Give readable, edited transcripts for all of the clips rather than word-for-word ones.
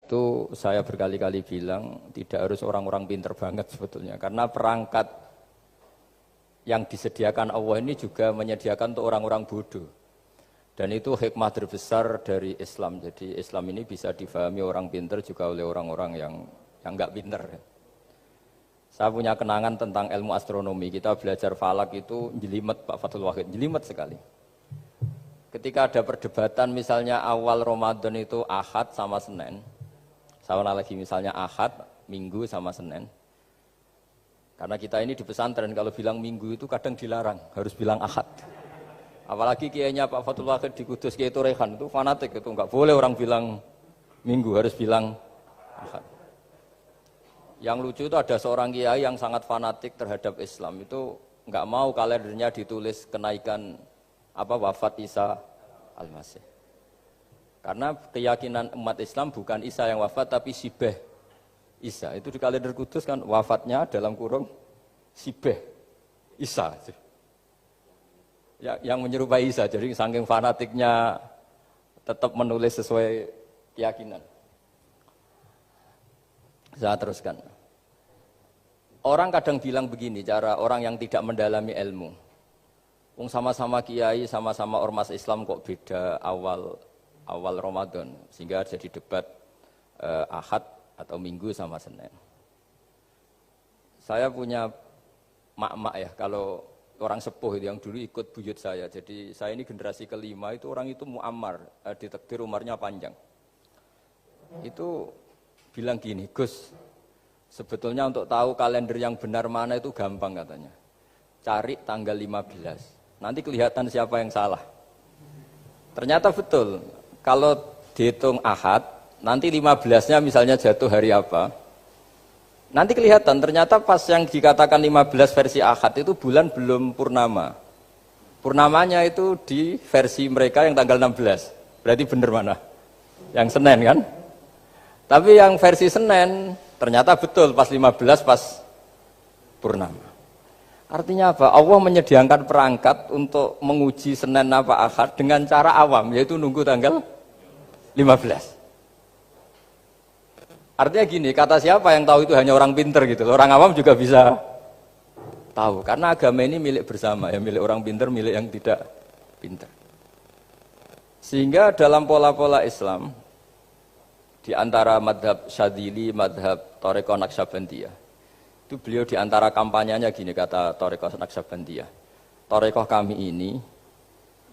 Itu saya berkali-kali bilang tidak harus orang-orang pinter banget sebetulnya. Karena perangkat yang disediakan Allah ini juga menyediakan untuk orang-orang bodoh. Dan itu hikmah terbesar dari Islam. Jadi Islam ini bisa difahami orang pinter juga oleh orang-orang yang enggak pinter. Saya punya kenangan tentang ilmu astronomi. Kita belajar falak itu jelimet Pak Fathul Wahid, jelimet sekali. Ketika ada perdebatan misalnya awal Ramadan itu Ahad sama Senin. Saya lagi misalnya Ahad, Minggu sama Senin. Karena kita ini di pesantren kalau bilang Minggu itu kadang dilarang, harus bilang Ahad. Apalagi kiainya Pak Fathul Wahid di Kudus, Kiai Turehan itu fanatik, itu enggak boleh orang bilang Minggu, harus bilang Ahad. Yang lucu itu ada seorang kiai yang sangat fanatik terhadap Islam, itu enggak mau kalendernya ditulis kenaikan wafat Isa Al-Masih. Karena keyakinan umat Islam bukan Isa yang wafat tapi Sibeh Isa. Itu di kalender Kudus kan wafatnya dalam kurung Sibeh Isa. Ya, yang menyerupai Isa. Jadi saking fanatiknya tetap menulis sesuai keyakinan. Saya teruskan. Orang kadang bilang begini, cara orang yang tidak mendalami ilmu. Sama-sama kiai, sama-sama ormas Islam kok beda awal Ramadan, sehingga jadi debat Ahad atau Minggu sama Senin. Saya punya mak-mak ya, kalau orang sepuh itu yang dulu ikut buyut saya. Jadi saya ini generasi kelima, itu orang itu muammar, ditakdir umurnya panjang. Itu bilang gini, Gus, sebetulnya untuk tahu kalender yang benar mana itu gampang katanya. Cari tanggal 15. Nanti kelihatan siapa yang salah. Ternyata betul. Kalau dihitung Ahad, nanti 15-nya misalnya jatuh hari apa. Nanti kelihatan, ternyata pas yang dikatakan 15 versi Ahad itu bulan belum purnama. Purnamanya itu di versi mereka yang tanggal 16. Berarti benar mana? Yang Senin kan? Tapi yang versi Senin, ternyata betul pas 15 pas purnama. Artinya apa? Allah menyediakan perangkat untuk menguji Senin apa Ahad dengan cara awam, yaitu nunggu tanggal 15. Artinya gini, kata siapa yang tahu itu hanya orang pinter gitu. Orang awam juga bisa tahu. Karena agama ini milik bersama, ya milik orang pinter, milik yang tidak pinter. Sehingga dalam pola-pola Islam, di antara madhab Syadzili, madhab Thariqah Naqsyabandiyah, itu beliau di antara kampanyenya gini, kata Thariqah Naqsyabandiyah. Thariqah kami ini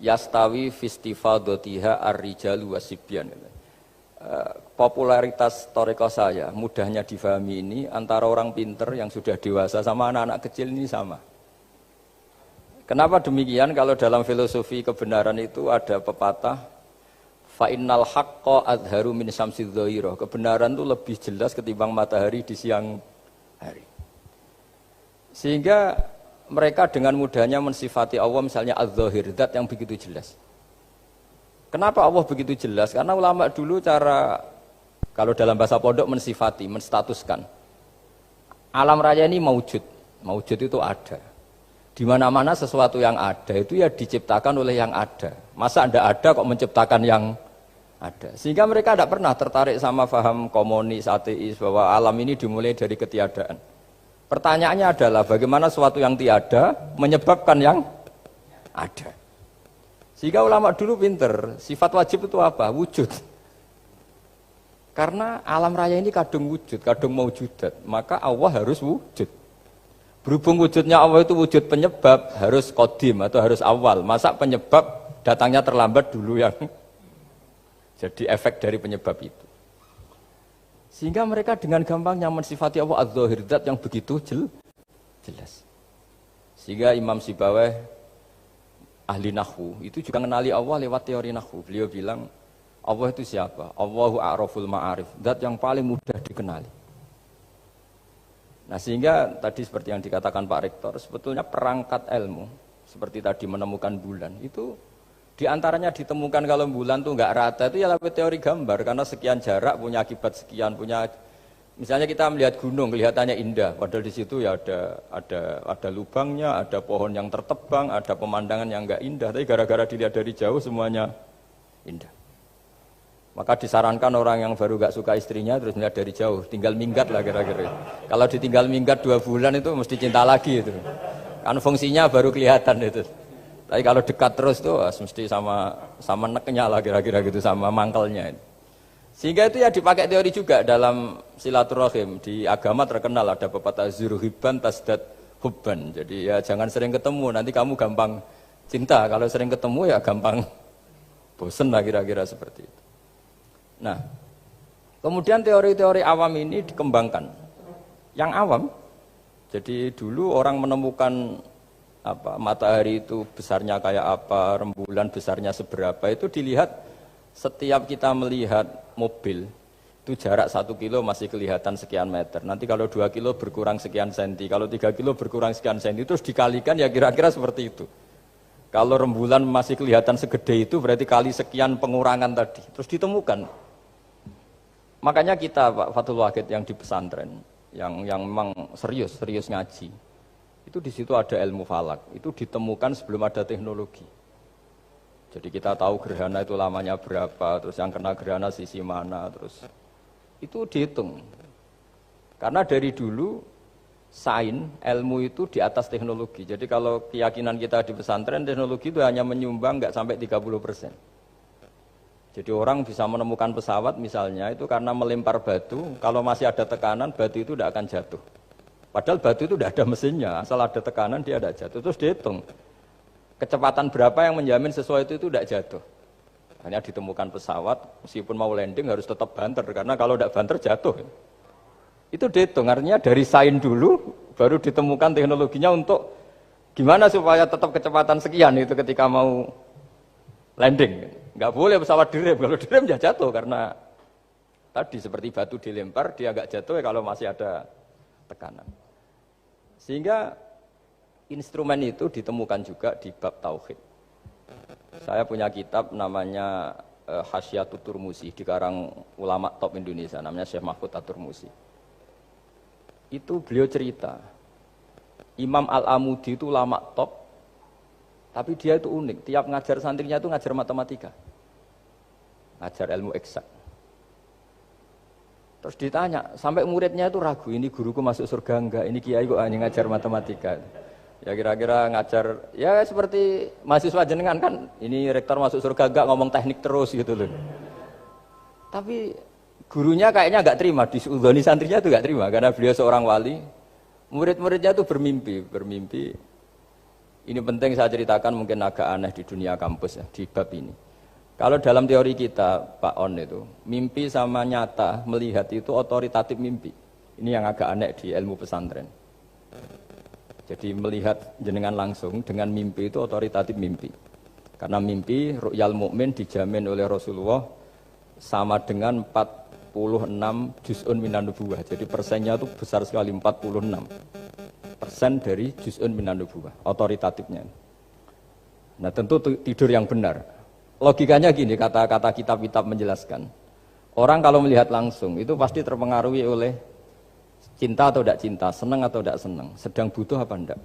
yastawi fistifadatiha ar-rijalu wasibyan. Popularitas Thariqah saya mudahnya difahami ini antara orang pinter yang sudah dewasa sama anak-anak kecil ini sama. Kenapa demikian? Kalau dalam filosofi kebenaran itu ada pepatah fa innal haqqa adharu min syamsidz dhahirah. Kebenaran itu lebih jelas ketimbang matahari di siang hari. Sehingga mereka dengan mudahnya mensifati Allah misalnya az-zahir, zat yang begitu jelas. Kenapa Allah begitu jelas? Karena ulama dulu cara, kalau dalam bahasa pondok mensifati, menstatuskan. Alam raya ini maujud. Maujud itu ada. Di mana-mana sesuatu yang ada itu ya diciptakan oleh yang ada. Masa tidak ada kok menciptakan yang ada. Sehingga mereka tidak pernah tertarik sama faham komunis, ateis, bahwa alam ini dimulai dari ketiadaan. Pertanyaannya adalah bagaimana sesuatu yang tiada menyebabkan yang ada. Sehingga ulama dulu pinter, sifat wajib itu apa? Wujud. Karena alam raya ini kadung wujud, kadung maujudat, maka Allah harus wujud. Berhubung wujudnya Allah itu wujud penyebab, harus qadim atau harus awal. Masa penyebab datangnya terlambat dulu yang jadi efek dari penyebab itu. Sehingga mereka dengan gampangnya mensifati Allah az-zahir, zat yang begitu jelas. Sehingga Imam Sibawayh, ahli nahwu, itu juga mengenali Allah lewat teori nahwu. Beliau bilang, Allah itu siapa? Allahu a'raful ma'arif, zat yang paling mudah dikenali. Nah sehingga tadi seperti yang dikatakan Pak Rektor, sebetulnya perangkat ilmu, seperti tadi menemukan bulan, itu diantaranya ditemukan kalau bulan tuh nggak rata itu ya lewat teori gambar, karena sekian jarak punya akibat sekian, punya misalnya kita melihat gunung kelihatannya indah, padahal di situ ya ada lubangnya, ada pohon yang tertebang, ada pemandangan yang nggak indah, tapi gara-gara dilihat dari jauh semuanya indah. Maka disarankan orang yang baru gak suka istrinya terus melihat dari jauh, tinggal minggat lah kira-kira. Kalau ditinggal minggat 2 bulan itu mesti cinta lagi itu. Kan fungsinya baru kelihatan itu. Tapi kalau dekat terus tuh mesti sama neknya lah kira-kira gitu, sama mangkelnya. Sehingga itu ya dipakai teori juga dalam silaturahim. Di agama terkenal ada pepatah zuruhibban tasdad hubban. Jadi ya jangan sering ketemu, nanti kamu gampang cinta. Kalau sering ketemu ya gampang bosen lah kira-kira seperti itu. Nah, kemudian teori-teori awam ini dikembangkan. Yang awam, jadi dulu orang menemukan matahari itu besarnya kayak apa, rembulan besarnya seberapa, itu dilihat setiap kita melihat mobil, itu jarak 1 kilo masih kelihatan sekian meter. Nanti kalau 2 kilo berkurang sekian senti, kalau 3 kilo berkurang sekian senti, terus dikalikan ya kira-kira seperti itu. Kalau rembulan masih kelihatan segede itu berarti kali sekian pengurangan tadi. Terus ditemukan. Makanya kita Pak Fathul Wahid yang di pesantren, yang memang serius ngaji, itu di situ ada ilmu falak, itu ditemukan sebelum ada teknologi. Jadi kita tahu gerhana itu lamanya berapa, terus yang kena gerhana sisi mana, terus itu dihitung. Karena dari dulu sains, ilmu itu di atas teknologi. Jadi kalau keyakinan kita di pesantren, teknologi itu hanya menyumbang nggak sampai 30%. Jadi orang bisa menemukan pesawat misalnya itu karena melempar batu, kalau masih ada tekanan batu itu tidak akan jatuh. Padahal batu itu tidak ada mesinnya, asal ada tekanan dia tidak jatuh. Terus dihitung, kecepatan berapa yang menjamin sesuai itu tidak jatuh. Hanya ditemukan pesawat, meskipun mau landing harus tetap banter, karena kalau tidak banter jatuh. Itu dihitung, artinya dari sains dulu, baru ditemukan teknologinya untuk gimana supaya tetap kecepatan sekian itu ketika mau landing. Nggak boleh pesawat direm, kalau direm ya jatuh karena tadi seperti batu dilempar dia nggak jatuh ya kalau masih ada tekanan. Sehingga instrumen itu ditemukan juga di bab tauhid. Saya punya kitab namanya Hasyiatut Turmusi, dikarang ulama top Indonesia namanya Syekh Mahfud At-Turmusi. Itu beliau cerita Imam Al-Amudi itu ulama top, tapi dia itu unik, tiap ngajar santrinya itu ngajar matematika, ngajar ilmu eksak. Terus ditanya, sampai muridnya itu ragu, ini guruku masuk surga enggak, ini kiai kok hanya ngajar matematika. Ya kira-kira ngajar, ya seperti mahasiswa jenengan kan, ini rektor masuk surga enggak, ngomong teknik terus gitu loh. Tapi gurunya kayaknya enggak terima, diudhoni santrinya itu enggak terima, karena beliau seorang wali. Murid-muridnya itu bermimpi. Ini penting saya ceritakan, mungkin agak aneh di dunia kampus ya, di bab ini. Kalau dalam teori kita, Pak On itu, mimpi sama nyata, melihat itu otoritatif mimpi. Ini yang agak aneh di ilmu pesantren. Jadi melihat jenengan langsung dengan mimpi itu otoritatif mimpi. Karena mimpi, ru'yal mukmin dijamin oleh Rasulullah sama dengan 46 juz'un minan nubuwah. Jadi persennya itu besar sekali, 46% dari juz'un minan nubuwah, otoritatifnya. Nah tentu tidur yang benar. Logikanya gini, kata-kata kitab-kitab menjelaskan. Orang kalau melihat langsung itu pasti terpengaruhi oleh cinta atau tidak cinta, senang atau tidak senang, sedang butuh apa enggak.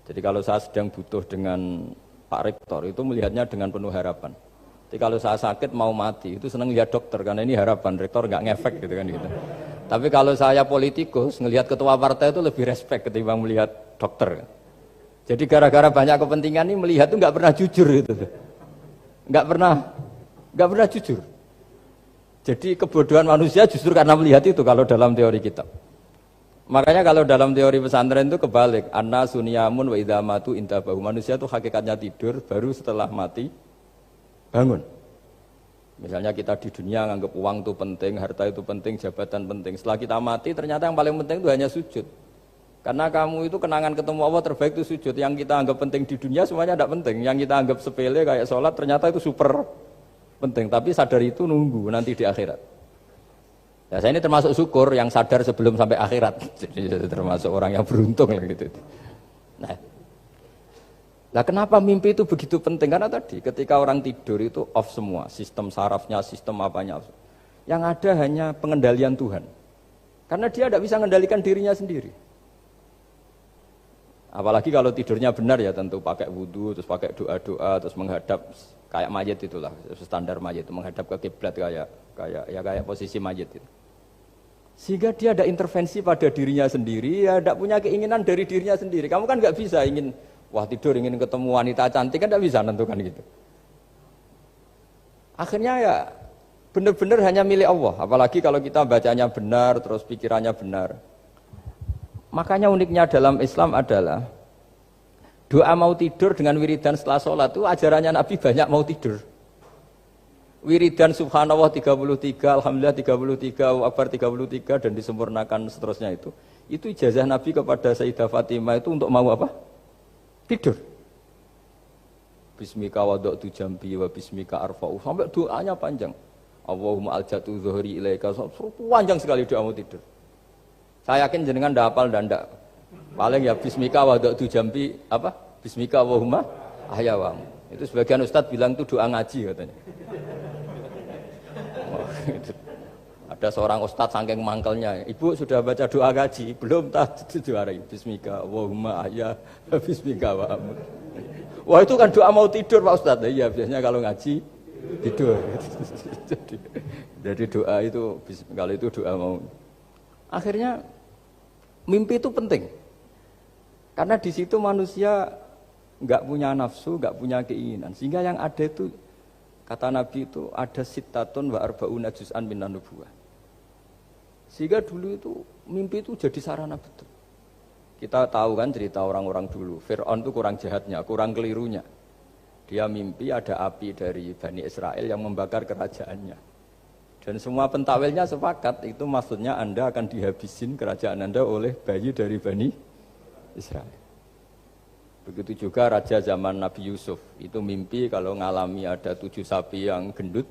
Jadi kalau saya sedang butuh dengan Pak Rektor itu melihatnya dengan penuh harapan. Jadi kalau saya sakit mau mati itu senang lihat dokter karena ini harapan, Rektor nggak ngefek gitu kan gitu. Tapi kalau saya politikus ngelihat ketua partai itu lebih respect ketimbang melihat dokter. Jadi gara-gara banyak kepentingan ini melihat itu nggak pernah jujur gitu. Nggak pernah jujur. Jadi kebodohan manusia justru karena melihat itu kalau dalam teori kitab. Makanya kalau dalam teori pesantren itu kebalik, anna sunyamun wa idza matu intabahu. Manusia itu hakikatnya tidur, baru setelah mati bangun. Misalnya kita di dunia nganggap uang itu penting, harta itu penting, jabatan penting. Setelah kita mati ternyata yang paling penting itu hanya sujud. Karena kamu itu kenangan ketemu Allah terbaik itu sujud. Yang kita anggap penting di dunia semuanya tidak penting. Yang kita anggap sepele kayak sholat ternyata itu super penting. Tapi sadar itu nunggu nanti di akhirat. Ya, saya ini termasuk syukur yang sadar sebelum sampai akhirat. Jadi termasuk orang yang beruntung lah gitu. Nah, kenapa mimpi itu begitu penting? Karena tadi ketika orang tidur itu off semua, sistem sarafnya, sistem apanya. Yang ada hanya pengendalian Tuhan. Karena dia tidak bisa mengendalikan dirinya sendiri. Apalagi kalau tidurnya benar ya tentu pakai wudhu, terus pakai doa-doa, terus menghadap kayak mayit itulah, standar mayit itu menghadap ke kiblat kayak posisi mayit itu. Sehingga dia ada intervensi pada dirinya sendiri, ya tidak punya keinginan dari dirinya sendiri. Kamu kan nggak bisa ingin, wah tidur ingin ketemu wanita cantik kan tidak bisa nentukan gitu. Akhirnya ya benar-benar hanya milik Allah. Apalagi kalau kita bacanya benar, terus pikirannya benar. Makanya uniknya dalam Islam adalah doa mau tidur dengan wiridan setelah sholat itu ajarannya Nabi banyak mau tidur. Wiridan subhanallah 33, alhamdulillah 33, Allahu akbar 33 dan disempurnakan seterusnya itu ijazah Nabi kepada Sayyidah Fatimah itu untuk mau apa? Tidur. Bismika wada'tu jambi wa bismika arfa'u sampai doanya panjang. Allahumma aljatu zuhri ilaika, panjang sekali doa mau tidur. Saya yakin jenengan ndak hafal dan ndak. Paling ya bismika wada'tu jambi apa? Bismika Allahumma ahyawamu. Itu sebagian ustaz bilang itu doa ngaji katanya. Ada seorang ustaz saking mangkelnya, ibu sudah baca doa ngaji? Belum, tak juara. Bismika Allahumma ahya bismika wa amut. Wah itu kan doa mau tidur Pak Ustaz. Iya biasanya kalau ngaji tidur. Jadi doa itu kalau itu doa mau. Akhirnya mimpi itu penting. Karena di situ manusia nggak punya nafsu, nggak punya keinginan. Sehingga yang ada itu kata Nabi itu ada sittatun wa arba'una juz'an minan nubuwah. Sehingga dulu itu mimpi itu jadi sarana betul. Kita tahu kan cerita orang-orang dulu. Fir'aun itu kurang jahatnya, kurang kelirunya. Dia mimpi ada api dari Bani Israel yang membakar kerajaannya. Dan semua pentakwilnya sepakat, itu maksudnya Anda akan dihabisin kerajaan Anda oleh bayi dari Bani Israel. Begitu juga raja zaman Nabi Yusuf, itu mimpi kalau ngalami ada 7 sapi yang gendut,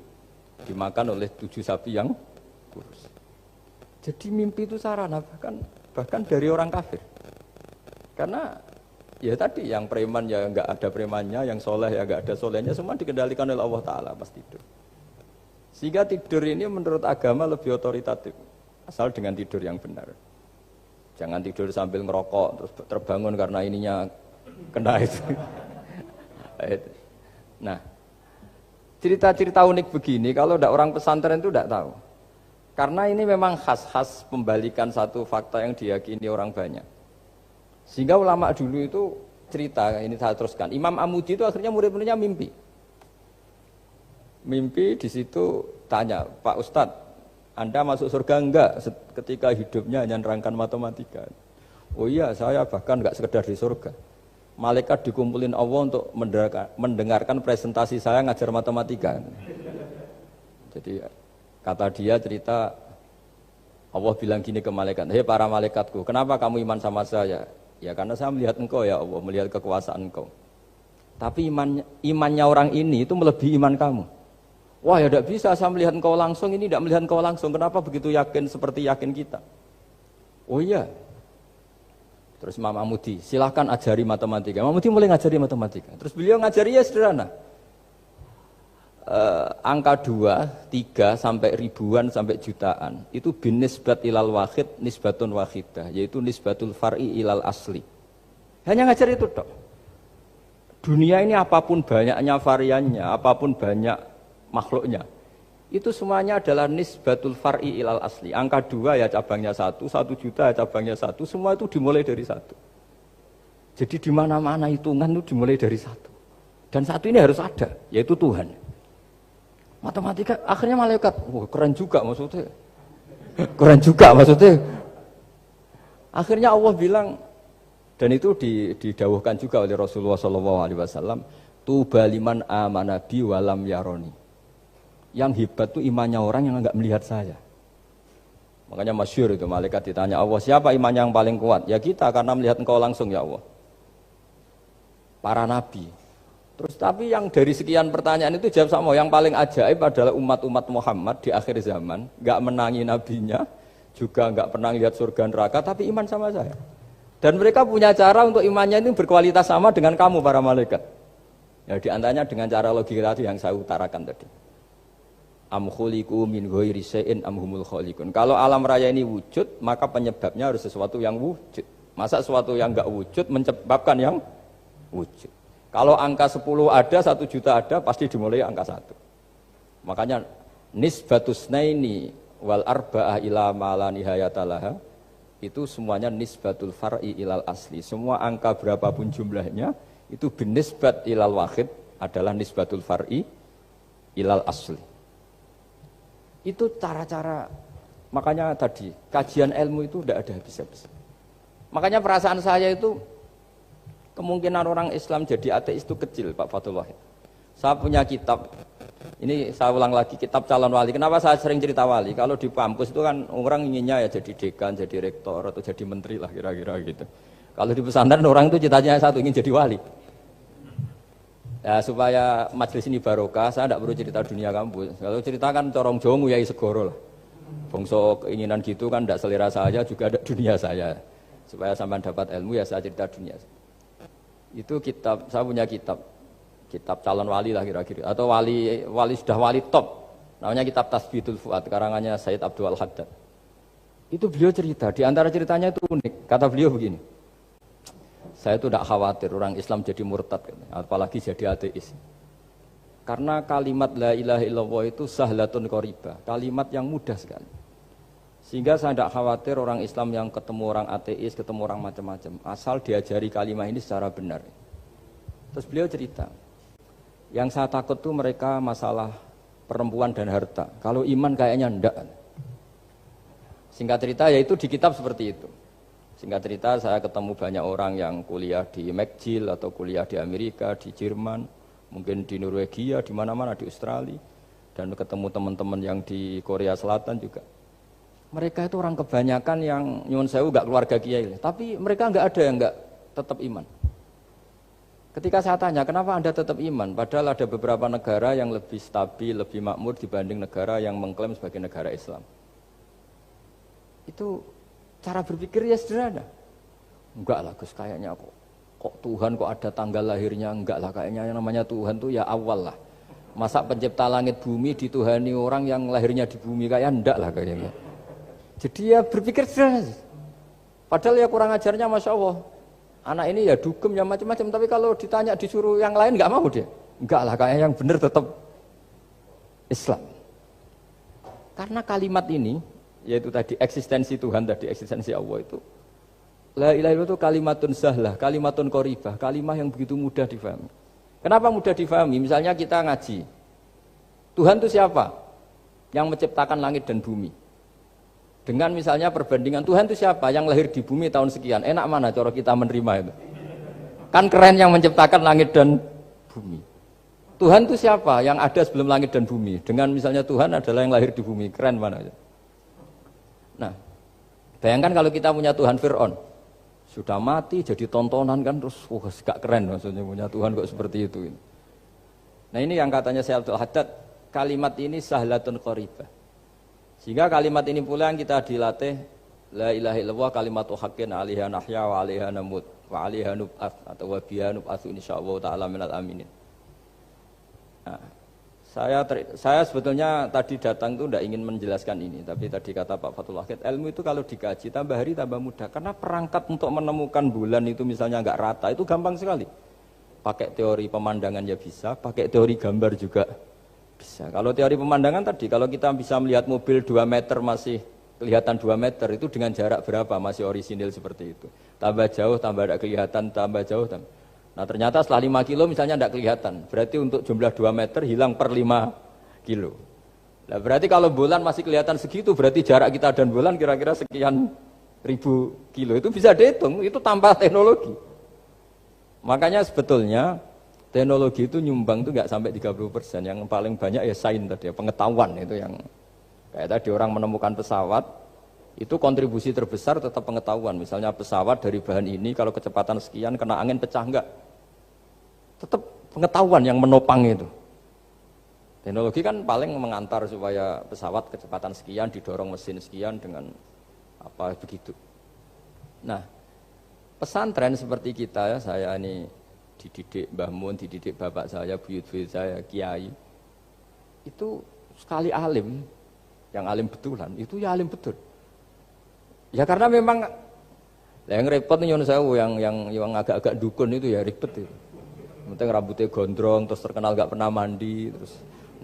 dimakan oleh 7 sapi yang kurus. Jadi mimpi itu sarana, bahkan dari orang kafir. Karena ya tadi, yang preman ya nggak ada premannya, yang soleh ya nggak ada solehnya, semua dikendalikan oleh Allah Ta'ala pas tidur. Sehingga tidur ini menurut agama lebih otoritatif, asal dengan tidur yang benar. Jangan tidur sambil ngerokok, terus terbangun karena ininya kena itu. Nah, cerita-cerita unik begini, kalau tidak orang pesantren itu tidak tahu. Karena ini memang khas pembalikan satu fakta yang diyakini orang banyak. Sehingga ulama dulu itu cerita, ini saya teruskan. Imam Amudi itu akhirnya murid-muridnya mimpi. Mimpi di situ tanya, Pak Ustadz, Anda masuk surga enggak ketika hidupnya hanya nerangkan matematika? Oh iya, saya bahkan enggak sekedar di surga. Malaikat dikumpulin Allah untuk mendengarkan presentasi saya ngajar matematika. Jadi kata dia cerita, Allah bilang gini ke malaikat, hei para malaikatku, kenapa kamu iman sama saya? Ya karena saya melihat engkau ya Allah, melihat kekuasaan engkau. Tapi imannya orang ini itu melebihi iman kamu. Wah ya tidak bisa, saya melihat engkau langsung, ini tidak melihat engkau langsung. Kenapa begitu yakin seperti yakin kita? Oh iya. Terus Imam Amudi, silahkan ajari matematika. Imam Amudi mulai ngajari matematika. Terus beliau ngajari ya sederhana. Angka 2, 3, sampai ribuan, sampai jutaan. Itu bin nisbat ilal wahid, nisbatun wahidah. Yaitu nisbatul far'i ilal asli. Hanya ngajar itu dok. Dunia ini apapun banyaknya variannya, apapun banyak makhluknya, itu semuanya adalah nisbatul far'i ilal asli. Angka 2 ya cabangnya 1, 1 juta ya cabangnya 1, semua itu dimulai dari 1. Jadi di mana-mana hitungan itu dimulai dari 1. Dan 1 ini harus ada, yaitu Tuhan. Matematika akhirnya malaikat, wah keren juga maksudnya. Keren juga maksudnya. Akhirnya Allah bilang, dan itu didawuhkan juga oleh Rasulullah SAW, tuba liman amana bi walam yaroni. Yang hebat itu imannya orang yang enggak melihat saya. Makanya masyhur itu, malaikat ditanya Allah, siapa imannya yang paling kuat? Ya kita, karena melihat engkau langsung ya Allah. Para nabi. Terus tapi yang dari sekian pertanyaan itu jawab sama, yang paling ajaib adalah umat-umat Muhammad di akhir zaman, enggak menangi nabinya, juga enggak pernah lihat surga neraka, tapi iman sama saya. Dan mereka punya cara untuk imannya ini berkualitas sama dengan kamu para malaikat. Ya diantaranya dengan cara logika yang saya utarakan tadi. Am khuliqu min ghairi syai'in am humul khaliqun. Kalau alam raya ini wujud, maka penyebabnya harus sesuatu yang wujud. Masa sesuatu yang enggak wujud menyebabkan yang wujud. Kalau angka 10 ada, 1 juta ada, pasti dimulai angka 1. Makanya nisbatus naini wal arba'ah ila ma la nihayatalaha itu semuanya nisbatul far'i ilal asli. Semua angka berapapun jumlahnya itu binisbat ilal wahid adalah nisbatul far'i ilal asli. Itu cara-cara, makanya tadi kajian ilmu itu tidak ada habis-habis. Makanya perasaan saya itu kemungkinan orang Islam jadi ateis itu kecil, Pak Fathul Wahid. Saya punya kitab, ini saya ulang lagi, kitab calon wali. Kenapa saya sering cerita wali? Kalau di kampus itu kan orang inginnya ya jadi dekan, jadi rektor, atau jadi menteri lah kira-kira gitu. Kalau di pesantren orang itu cita-citanya satu, ingin jadi wali. Ya, supaya majelis ini barokah, saya tidak perlu cerita dunia kampus. Kalau ceritakan corong jongu ya segoro lah. Bongso keinginan gitu kan tidak selera saya, juga ada dunia saya. Supaya sampai dapat ilmu ya saya cerita dunia. Itu kitab, saya punya kitab calon wali lah kira-kira, atau wali sudah wali top, namanya kitab Tasbitul Fuad, karangannya Sayyid Abdul Haddad. Itu beliau cerita, di antara ceritanya itu unik, kata beliau begini, saya itu tidak khawatir orang Islam jadi murtad, apalagi jadi ateis, karena kalimat la ilaha illallah itu sahlatun qoribah, kalimat yang mudah sekali. Sehingga saya tidak khawatir orang Islam yang ketemu orang ateis, ketemu orang macam-macam, asal diajari kalimat ini secara benar. Terus beliau cerita, yang saya takut tuh mereka masalah perempuan dan harta. Kalau iman kayaknya enggak. Singkat cerita ya itu di kitab seperti itu. Singkat cerita saya ketemu banyak orang yang kuliah di McGill atau kuliah di Amerika, di Jerman, mungkin di Norwegia, di mana-mana, di Australia, dan ketemu teman-teman yang di Korea Selatan juga. Mereka itu orang kebanyakan yang nyuwun sewu enggak keluarga kiai, tapi mereka enggak ada yang enggak tetap iman. Ketika saya tanya, kenapa Anda tetap iman? Padahal ada beberapa negara yang lebih stabil, lebih makmur dibanding negara yang mengklaim sebagai negara Islam. Itu cara berpikir ya sederhana. Enggak lah Gus, kayaknya kok Tuhan kok ada tanggal lahirnya? Enggak lah, kayaknya yang namanya Tuhan tuh ya awal lah. Masa pencipta langit bumi dituhani orang yang lahirnya di bumi, kayak enggak lah kayaknya. Jadi ya berpikir sederhana. Padahal ya kurang ajarnya Masya Allah. Anak ini ya dugem ya macam-macam, tapi kalau ditanya disuruh yang lain enggak mau dia. Enggak lah, kayaknya yang benar tetap Islam. Karena kalimat ini, yaitu tadi eksistensi Tuhan, tadi eksistensi Allah itu, la ilaha illallah itu kalimatun sahlah, kalimatun qoribah, kalimah yang begitu mudah difahami. Kenapa mudah difahami? Misalnya kita ngaji, Tuhan itu siapa? Yang menciptakan langit dan bumi. Dengan misalnya perbandingan Tuhan itu siapa? Yang lahir di bumi tahun sekian. Enak mana cara kita menerima itu? Kan keren yang menciptakan langit dan bumi. Tuhan itu siapa? Yang ada sebelum langit dan bumi. Dengan misalnya Tuhan adalah yang lahir di bumi. Keren mana? Nah, bayangkan kalau kita punya Tuhan Fir'aun. Sudah mati jadi tontonan kan, terus gak keren maksudnya punya Tuhan kok seperti itu. Nah ini yang katanya Syekh Abdul Haddad, kalimat ini sahlatun qoribah. Sehingga kalimat ini pula yang kita dilatih, la ilaha illallah kalimatu haqqin 'alaiha nahya wa 'alaiha namut wa 'alaiha nub'ats atau wa biha nub'atsu insyaallah taala minal aminin. Nah, saya sebetulnya tadi datang itu tidak ingin menjelaskan ini, tapi tadi kata Pak Fathul Wahid, ilmu itu kalau dikaji tambah hari tambah mudah, karena perangkat untuk menemukan bulan itu misalnya enggak rata itu gampang sekali. Pakai teori pemandangan ya bisa, pakai teori gambar juga bisa. Kalau teori pemandangan tadi, kalau kita bisa melihat mobil 2 meter masih kelihatan 2 meter, itu dengan jarak berapa masih orisinil seperti itu. Tambah jauh, tambah tidak kelihatan, tambah jauh. Nah ternyata setelah 5 kilo misalnya tidak kelihatan. Berarti untuk jumlah 2 meter hilang per 5 kilo. Nah berarti kalau bulan masih kelihatan segitu, berarti jarak kita dan bulan kira-kira sekian ribu kilo. Itu bisa dihitung, itu tanpa teknologi. Makanya sebetulnya teknologi itu nyumbang itu nggak sampai 30%. Yang paling banyak ya sains tadi, pengetahuan itu yang kayak tadi orang menemukan pesawat itu kontribusi terbesar tetap pengetahuan. Misalnya pesawat dari bahan ini kalau kecepatan sekian kena angin pecah enggak? Tetap pengetahuan yang menopang itu. Teknologi kan paling mengantar supaya pesawat kecepatan sekian didorong mesin sekian dengan apa begitu. Nah, pesantren seperti kita ya, saya ini dididik Mbah Mun, dididik bapak saya, buyut-buyut saya, kiai. Itu sekali alim, yang alim betulan, itu ya alim betul. Ya karena memang Yang repot nih nyuwun sewu yang agak-agak dukun itu ya ribet itu. Penting rambutnya gondrong, terus terkenal gak pernah mandi, terus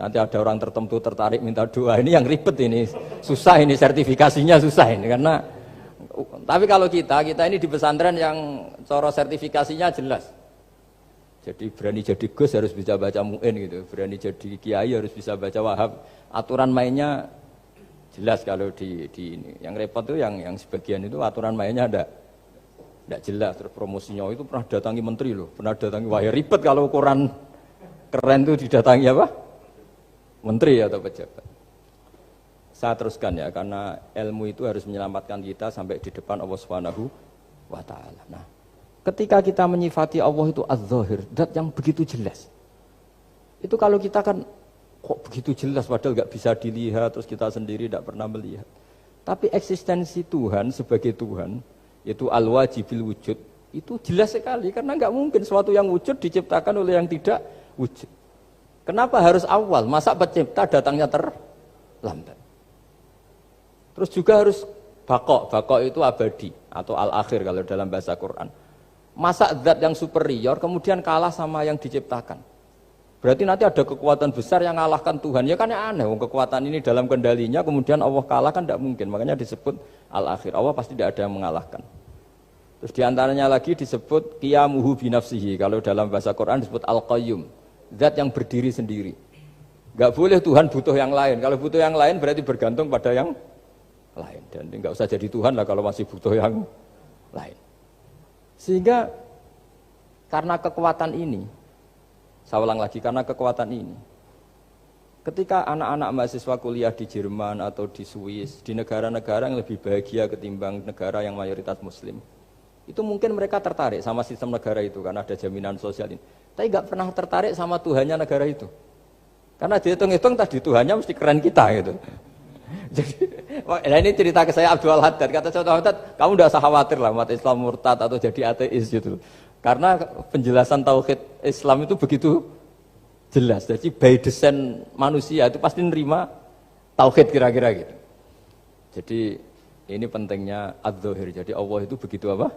nanti ada orang tertentu tertarik minta doa. Ini yang ribet ini, susah ini sertifikasinya susah ini karena. Tapi kalau kita ini di pesantren yang cara sertifikasinya jelas. Jadi berani jadi Gus harus bisa baca Mu'in gitu, berani jadi Kiai harus bisa baca Wahab. Aturan mainnya jelas kalau di ini. Yang repot tuh yang sebagian itu aturan mainnya tidak jelas. Terus promosinya itu pernah datangi menteri loh, pernah datangi, wah ya ribet kalau ukuran keren tuh didatangi apa? Menteri atau pejabat. Saya teruskan ya, karena ilmu itu harus menyelamatkan kita sampai di depan Allah Subhanahu wa Ta'ala. Nah, ketika kita menyifati Allah itu az-zahir, zat yang begitu jelas. Itu kalau kita kan kok begitu jelas padahal nggak bisa dilihat, terus kita sendiri tidak pernah melihat. Tapi eksistensi Tuhan sebagai Tuhan, yaitu al-wajibil wujud, itu jelas sekali karena nggak mungkin sesuatu yang wujud diciptakan oleh yang tidak wujud. Kenapa harus awal? Masa pencipta datangnya terlambat? Terus juga harus bakok itu abadi atau al-akhir kalau dalam bahasa Quran. Masa zat yang superior kemudian kalah sama yang diciptakan? Berarti nanti ada kekuatan besar yang mengalahkan Tuhan. Ya kan ya aneh, kekuatan ini dalam kendalinya kemudian Allah kalah kan tidak mungkin. Makanya disebut al-akhir. Allah pasti tidak ada yang mengalahkan. Terus diantaranya lagi disebut qiyamuhu binafsihi. Kalau dalam bahasa Quran disebut al-qayyum. Zat yang berdiri sendiri. Gak boleh Tuhan butuh yang lain. Kalau butuh yang lain berarti bergantung pada yang lain. Dan nggak usah jadi Tuhan lah kalau masih butuh yang lain. Sehingga karena kekuatan ini, saya ulang lagi, karena kekuatan ini, ketika anak-anak mahasiswa kuliah di Jerman atau di Swiss, di negara-negara yang lebih bahagia ketimbang negara yang mayoritas Muslim, itu mungkin mereka tertarik sama sistem negara itu karena ada jaminan sosial ini. Tapi nggak pernah tertarik sama Tuhannya negara itu. Karena dihitung-hitung tadi Tuhannya mesti keren kita gitu. Jadi, nah ini cerita ke saya Abdul Haddad. Kata saya Abdul Haddad, kamu tidak usah khawatir lah umat Islam murtad atau jadi ateis gitu. Karena penjelasan tauhid Islam itu begitu jelas. Jadi by design manusia itu pasti nerima tauhid kira-kira gitu. Jadi ini pentingnya adz-dzahir. Jadi Allah itu begitu apa?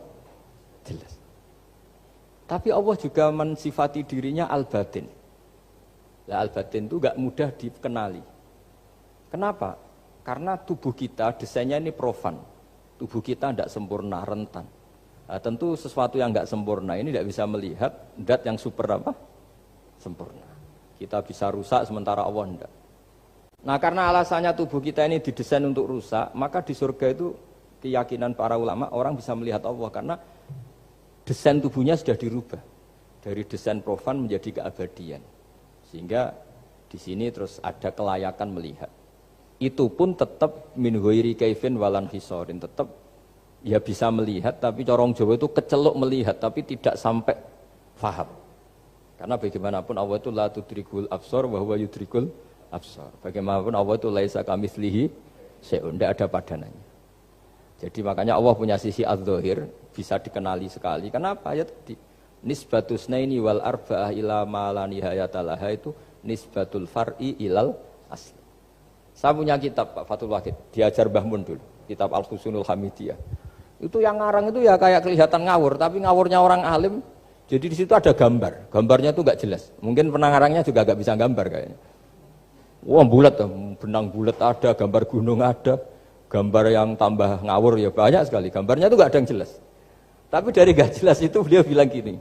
Jelas. Tapi Allah juga mensifati dirinya al-batin. Nah, al-batin itu gak mudah dikenali. Kenapa? Karena tubuh kita desainnya ini profan. Tubuh kita tidak sempurna, rentan. Nah, tentu sesuatu yang nggak sempurna ini tidak bisa melihat zat yang super apa? Sempurna. Kita bisa rusak sementara Allah tidak. Nah karena alasannya tubuh kita ini didesain untuk rusak, maka di surga itu keyakinan para ulama orang bisa melihat Allah karena desain tubuhnya sudah dirubah dari desain profan menjadi keabadian. Sehingga di sini terus ada kelayakan melihat. Itu pun tetap min ghairi kaifin walan hisorin, tetap ya bisa melihat tapi corong Jawa itu kecelok melihat tapi tidak sampai faham. Karena bagaimanapun Allah itu la tudrikul absar wa huwa yudrikul absar. Bagaimanapun Allah itu laisa kamitslihi syai'un, tidak ada padanannya. Jadi makanya Allah punya sisi adz-dzahir bisa dikenali sekali. Kenapa? Ya tadi nisbatus naini wal arba'ah ila ma la nihayatalaha itu nisbatul far'i ilal asli. Saya punya kitab Pak Fathul Wahid, diajar Mbah Mun dulu, kitab Al-Husunul Hamidiyah. Itu yang ngarang itu ya kayak kelihatan ngawur, tapi ngawurnya orang alim. Jadi di situ ada gambar, gambarnya itu nggak jelas. Mungkin pengarangnya juga nggak bisa gambar kayaknya. Wah bulat, benang bulat ada, gambar gunung ada, gambar yang tambah ngawur ya banyak sekali. Gambarnya itu nggak ada yang jelas. Tapi dari nggak jelas itu beliau bilang gini,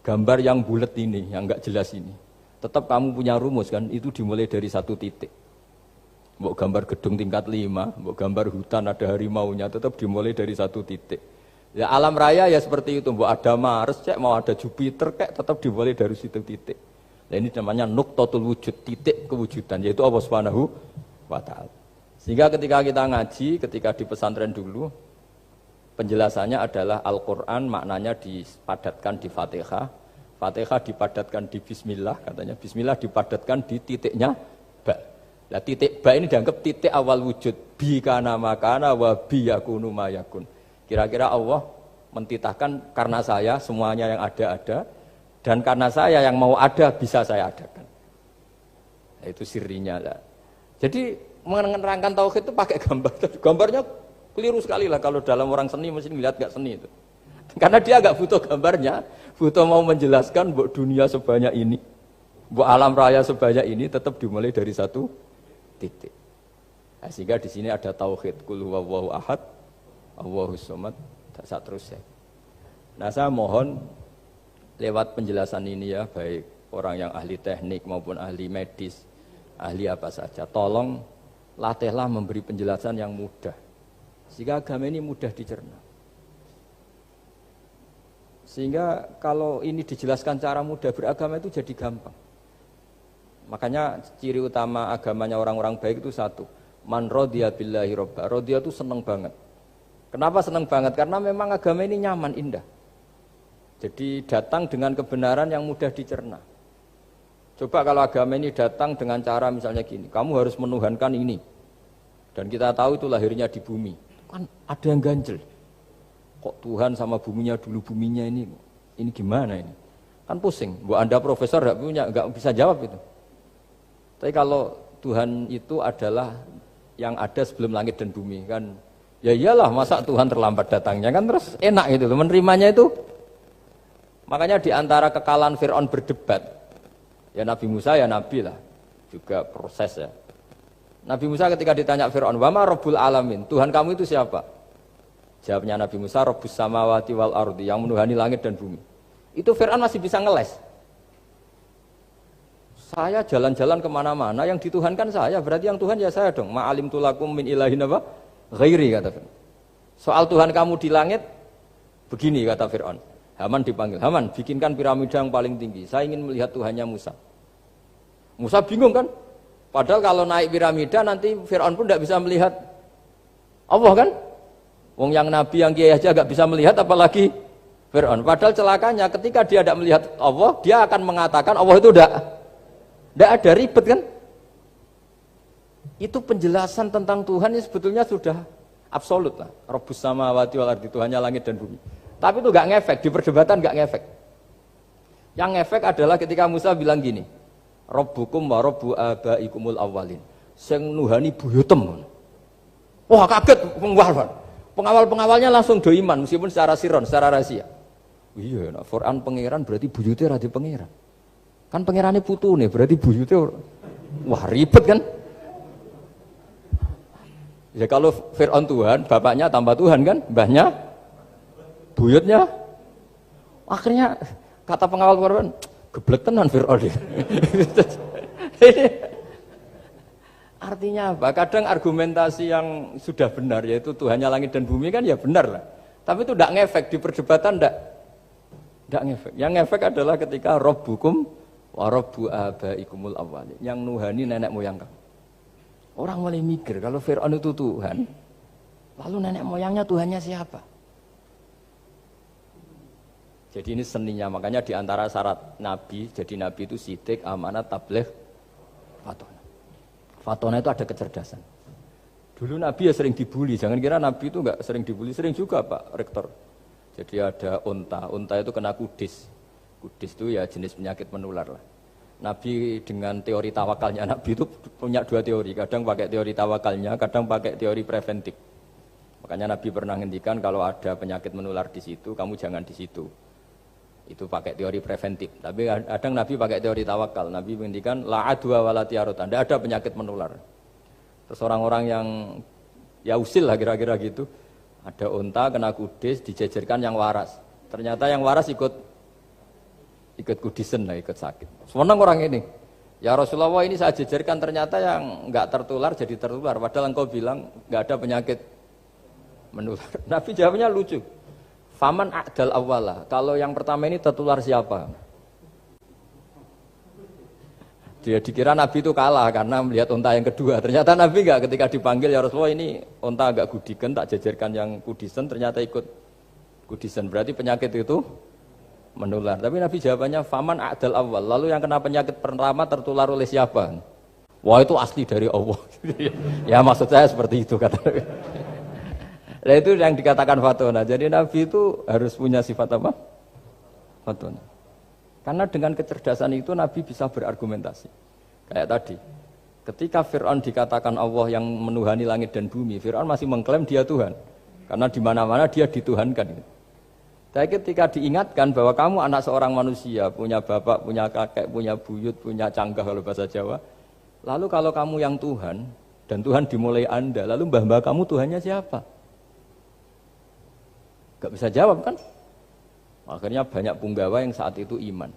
gambar yang bulat ini, yang nggak jelas ini, tetap kamu punya rumus kan? Itu dimulai dari satu titik. Mbok gambar gedung tingkat 5, mbok gambar hutan ada harimaunya, tetap dimulai dari satu titik. Ya alam raya ya seperti itu, mbok ada Mars, cek mau ada Jupiter, kayak tetap dimulai dari situ titik. Nah ini namanya nuqtatul wujud, titik kewujudan, yaitu Allah Subhanahu wa Ta'ala. Sehingga ketika kita ngaji, ketika di pesantren dulu, penjelasannya adalah Al-Quran maknanya dipadatkan di Fatihah, Fatihah dipadatkan di Bismillah, katanya Bismillah dipadatkan di titiknya Ba. Nah titik ba ini dianggap titik awal wujud. Bi kana makana wa bi yakunu mayakun. Kira-kira Allah mentitahkan karena saya semuanya yang ada dan karena saya yang mau ada bisa saya adakan. Nah, itu sirinya lah. Jadi menerangkan tauhid itu pakai gambar. Gambarnya Keliru sekali lah kalau dalam orang seni mesti melihat gak seni itu. Karena dia gak butuh gambarnya, butuh mau menjelaskan buat dunia sebanyak ini, buat alam raya sebanyak ini tetap dimulai dari satu titik. Nah, sehingga di sini ada tauhid, qul huwallahu ahad, Allahus samad, seterusnya. Nah, saya mohon lewat penjelasan ini ya, baik orang yang ahli teknik maupun ahli medis, ahli apa saja, tolong latihlah memberi penjelasan yang mudah. Sehingga agama ini mudah dicerna. Sehingga kalau ini dijelaskan cara mudah, beragama itu jadi gampang. Makanya ciri utama agamanya orang-orang baik itu satu. Man radiya billahi robba. Radiya itu senang banget. Kenapa senang banget? Karena memang agama ini nyaman, indah. Jadi datang dengan kebenaran yang mudah dicerna. Coba kalau agama ini datang dengan cara misalnya gini, kamu harus menuhankan ini. Dan kita tahu itu lahirnya di bumi. Kan ada yang ganjel. Kok Tuhan sama buminya dulu, buminya ini gimana ini? Kan pusing. Bu Anda profesor nggak bisa jawab itu. Tapi kalau Tuhan itu adalah yang ada sebelum langit dan bumi kan, ya iyalah masa Tuhan terlambat datangnya kan, terus enak gitu menerimanya itu. Makanya di antara kekalahan Fir'aun berdebat, ya Nabi Musa ya Nabi lah, juga proses ya. Nabi Musa ketika ditanya Fir'aun, wama Rabbul Alamin, Tuhan kamu itu siapa? Jawabnya Nabi Musa, Rabbus samawati wal ardi, yang menuhani langit dan bumi. Itu Fir'aun masih bisa ngeles. Saya jalan-jalan kemana-mana, yang dituhankan saya, berarti yang Tuhan ya saya dong. Ma'alim tulakum min ilahin apa? Ghairi, kata Fir'aun. Soal Tuhan kamu di langit, begini kata Fir'aun. Haman dipanggil, Haman bikinkan piramida yang paling tinggi, saya ingin melihat Tuhannya Musa. Musa bingung kan? Padahal kalau naik piramida nanti Fir'aun pun tidak bisa melihat Allah kan? Wong yang Nabi yang kiai aja gak bisa melihat apalagi Fir'aun. Padahal celakanya ketika dia tidak melihat Allah, dia akan mengatakan Allah itu tidak ada, ribet kan? Itu penjelasan tentang Tuhan yang sebetulnya sudah absolut lah. Rabbus samawati wal ardi, Tuhannya langit dan bumi. Tapi itu gak ngefek, di perdebatan gak ngefek. Yang ngefek adalah ketika Musa bilang gini, Rabbukum wa rabbu abaikumul awwalin. Sing nuhani buyutem. Wah kaget pengawal-pengawalnya langsung do iman meskipun secara siron, secara rahasia. Iya, nah, Quran pangeran berarti buyute ra di pangeran. Kan pangerane putune berarti buyute wah ribet kan? Ya kalau Fir'aun Tuhan, bapaknya tambah Tuhan kan, mbahnya buyutnya. Akhirnya kata pengawal Quran, geblek tenan Fir'aun. Artinya apa? Kadang argumentasi yang sudah benar, yaitu Tuhannya langit dan bumi kan ya benar lah. Tapi itu tidak ngefek, di perdebatan tidak ngefek. Yang ngefek adalah ketika Rabbukum wa rabbu abaikumul awwalin, yang nuhani nenek moyang kamu. Orang mulai mikir, kalau Fir'aun itu Tuhan, lalu nenek moyangnya Tuhannya siapa? Jadi ini seninya, makanya diantara syarat Nabi, jadi Nabi itu sidik, amanat, tabligh, fatona. Fatona itu ada kecerdasan. Dulu Nabi ya sering dibully, jangan kira Nabi itu enggak sering dibully, sering juga Pak Rektor. Jadi ada unta itu kena kudis. Kudis itu ya jenis penyakit menular lah. Nabi dengan teori tawakalnya, Nabi itu punya dua teori, kadang pakai teori tawakalnya, kadang pakai teori preventif. Makanya Nabi pernah ngendikan kalau ada penyakit menular di situ, kamu jangan di situ. Itu pakai teori preventif. Tapi kadang Nabi pakai teori tawakal. Nabi menghentikan la adwa wala tiarota. Tidak ada penyakit menular. Terus orang-orang yang ya usil lah kira-kira gitu. Ada unta kena kudis dijejerkan yang waras. Ternyata yang waras ikut kudisen lah, ikut sakit. Senang orang ini. Ya Rasulullah ini saya jejerkan ternyata yang enggak tertular jadi tertular. Padahal engkau bilang enggak ada penyakit menular. Nabi jawabnya lucu. Faman a'dal awwala, kalau yang pertama ini tertular siapa? Dia dikira Nabi itu kalah karena melihat unta yang kedua. Ternyata Nabi enggak, ketika dipanggil ya Rasulullah ini unta agak gudikan, tak jejerkan yang kudisen, ternyata ikut kudisen. Berarti penyakit itu menular. Tapi Nabi jawabannya faman a'dal awwal, lalu yang kena penyakit pertama tertular oleh siapa? Wah itu asli dari Allah. Ya maksud saya seperti itu kata Nabi. Nah itu yang dikatakan fatona. Jadi Nabi itu harus punya sifat apa? Fatona. Karena dengan kecerdasan itu Nabi bisa berargumentasi. Kayak tadi, Ketika Fir'aun dikatakan Allah yang menuhani langit dan bumi, Fir'aun masih mengklaim dia Tuhan. Karena di mana-mana dia dituhankan. Tapi ketika diingatkan bahwa kamu anak seorang manusia, punya bapak, punya kakek, punya buyut, punya canggah kalau bahasa Jawa. Lalu kalau kamu yang Tuhan, dan Tuhan dimulai Anda, lalu mbah-mbah kamu Tuhannya siapa? Gak bisa jawab kan? Akhirnya banyak punggawa yang saat itu iman.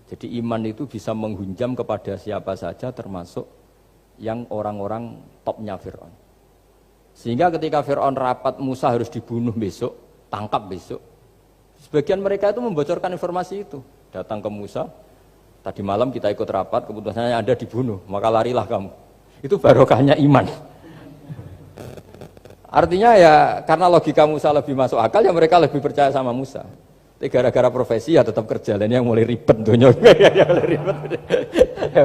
Jadi iman itu bisa menghunjam kepada siapa saja termasuk yang orang-orang topnya Fir'aun. Sehingga ketika Fir'aun rapat Musa harus dibunuh besok, tangkap besok. Sebagian mereka itu membocorkan informasi itu. Datang ke Musa, tadi malam kita ikut rapat, keputusannya Anda dibunuh, maka larilah kamu. Itu barokahnya iman. Artinya ya karena logika Musa lebih masuk akal, ya mereka lebih percaya sama Musa. Tapi gara-gara profesi ya tetap kerja, dan yang mulai ribet dunia, ya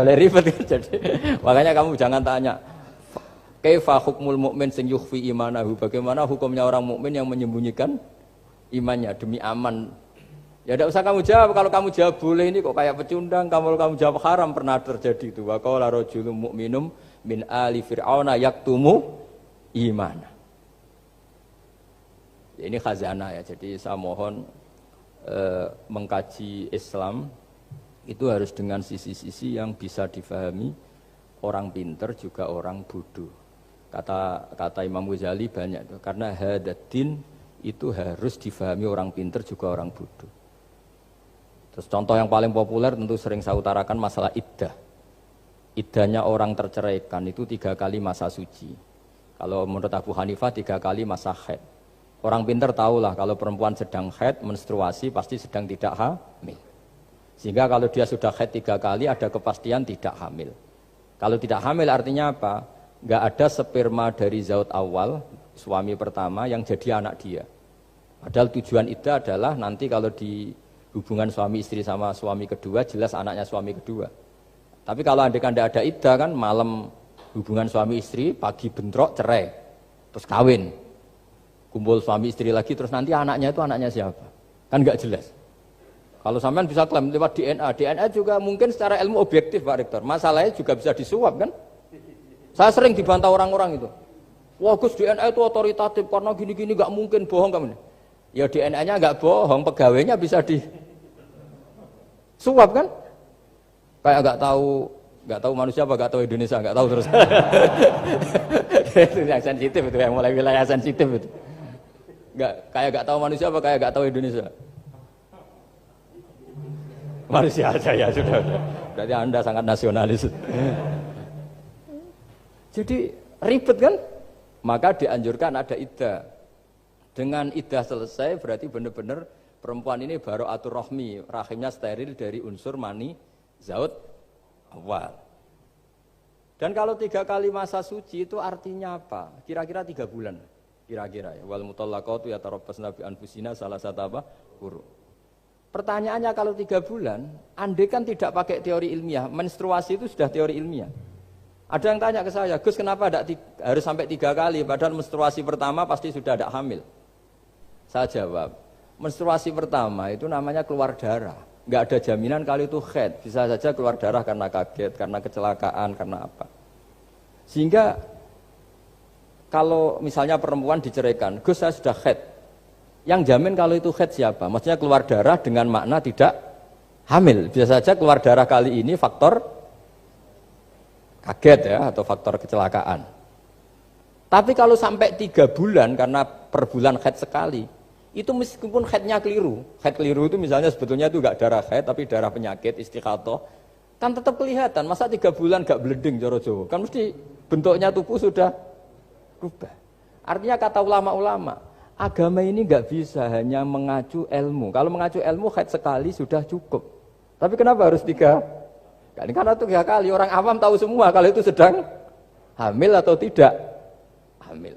mulai ribet, jadi makanya kamu jangan tanya, kaifa hukmul mukmin sing yukhfi imanahu, bagaimana hukumnya orang mukmin yang menyembunyikan imannya demi aman. Ya tidak usah kamu jawab, kalau kamu jawab boleh ini kok kayak pecundang, kalau kamu jawab haram pernah terjadi itu. Wa qala rajulun mu'minum min ali fir'auna yaktumu imana. Ini khazanah ya, jadi saya mohon mengkaji Islam itu harus dengan sisi-sisi yang bisa difahami orang pinter juga orang bodoh. Kata Imam Ghazali banyak itu, karena hadatin itu harus difahami orang pinter juga orang bodoh. Terus contoh yang paling populer tentu sering saya utarakan masalah iddah. Iddahnya orang terceraikan itu 3 kali masa suci. Kalau menurut Abu Hanifah 3 kali masa haid. Orang pinter tahulah kalau perempuan sedang haid, menstruasi pasti sedang tidak hamil. Sehingga kalau dia sudah haid 3 kali ada kepastian tidak hamil. Kalau tidak hamil artinya apa? Enggak ada sperma dari zaut awal, suami pertama yang jadi anak dia. Padahal tujuan iddah adalah nanti kalau di hubungan suami istri sama suami kedua, jelas anaknya suami kedua. Tapi kalau andai kan tidak ada iddah kan, malam hubungan suami istri, pagi bentrok cerai, terus kawin. Kumpul suami istri lagi, terus nanti anaknya itu anaknya siapa? Kan nggak jelas. Kalau sampean bisa klaim lewat DNA, DNA juga mungkin secara ilmu objektif Pak Rektor. Masalahnya juga bisa disuap kan? Saya sering dibantah orang-orang itu. Wah Gus, DNA itu otoritatif karena gini-gini nggak mungkin, bohong kamu. Ya DNA-nya nggak bohong, pegawainya bisa disuap kan? Kayak nggak tahu manusia apa nggak tahu Indonesia, nggak tahu terus. Itu yang sensitif itu, yang mulai wilayah sensitif itu. Kayak tahu manusia apa kayak tahu Indonesia? Manusia aja ya sudah. Berarti Anda sangat nasionalis. Jadi ribet kan? Maka dianjurkan ada iddah. Dengan iddah selesai berarti benar-benar perempuan ini baru atur rohmi, rahimnya steril dari unsur mani zaut awal. Dan kalau 3 kali masa suci itu artinya apa? Kira-kira 3 bulan. Kira-kira ya. Wal mutallaqatu yatarabbasna bi anfusina salah satu apa? Quru. Pertanyaannya kalau 3 bulan, andai kan tidak pakai teori ilmiah, menstruasi itu sudah teori ilmiah. Ada yang tanya ke saya, Gus kenapa harus sampai 3 kali, padahal menstruasi pertama pasti sudah ada hamil. Saya jawab, menstruasi pertama itu namanya keluar darah. Nggak ada jaminan kalau itu haid, bisa saja keluar darah karena kaget, karena kecelakaan, karena apa. Sehingga kalau misalnya perempuan diceraikan, Gus saya sudah haid. Yang jamin kalau itu haid siapa? Maksudnya keluar darah dengan makna tidak hamil. Bisa saja keluar darah kali ini faktor kaget ya, atau faktor kecelakaan. Tapi kalau sampai 3 bulan, karena per bulan haid sekali, itu meskipun haidnya keliru. Haid keliru itu misalnya sebetulnya itu enggak darah haid, tapi darah penyakit, istiqatoh, kan tetap kelihatan. Masa 3 bulan enggak bleeding Joro Jawa? Kan mesti bentuknya tubuh sudah rubah. Artinya kata ulama-ulama, agama ini enggak bisa hanya mengacu ilmu. Kalau mengacu ilmu haid sekali sudah cukup. Tapi kenapa harus 3 kali? Karena 3 kali orang awam tahu semua kalau itu sedang hamil atau tidak hamil.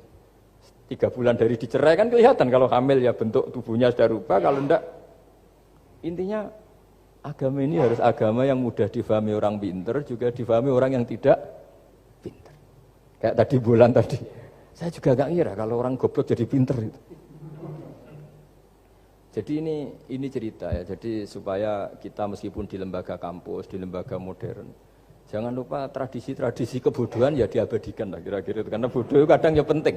3 bulan dari dicerai kan kelihatan kalau hamil ya bentuk tubuhnya sudah rubah, kalau enggak. Intinya agama ini harus agama yang mudah difahami orang pinter, juga difahami orang yang tidak pinter. Kayak tadi bulan tadi. Saya juga gak ngira kalau orang goblok jadi pinter itu. Jadi ini cerita ya. Jadi supaya kita meskipun di lembaga kampus, di lembaga modern, Jangan lupa tradisi-tradisi kebodohan ya diabadikan lah kira-kira itu. Karena bodoh itu kadang ya penting.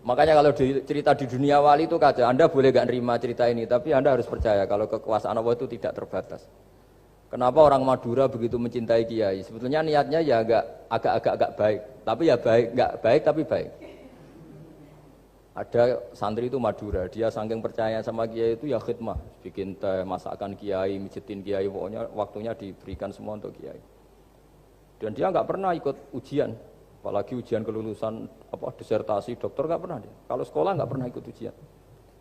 Makanya kalau cerita di dunia wali itu kaca, Anda boleh gak nerima cerita ini, tapi Anda harus percaya kalau kekuasaan Allah itu tidak terbatas. Kenapa orang Madura begitu mencintai kiai? Sebetulnya niatnya ya agak baik, tapi ya nggak baik tapi baik. Ada santri itu Madura, dia saking percaya sama kiai itu ya khidmah, bikin teh, masakan kiai, mijitin kiai, pokoknya waktunya diberikan semua untuk kiai. Dan dia nggak pernah ikut ujian, apalagi ujian kelulusan disertasi dokter nggak pernah dia. Kalau sekolah nggak pernah ikut ujian.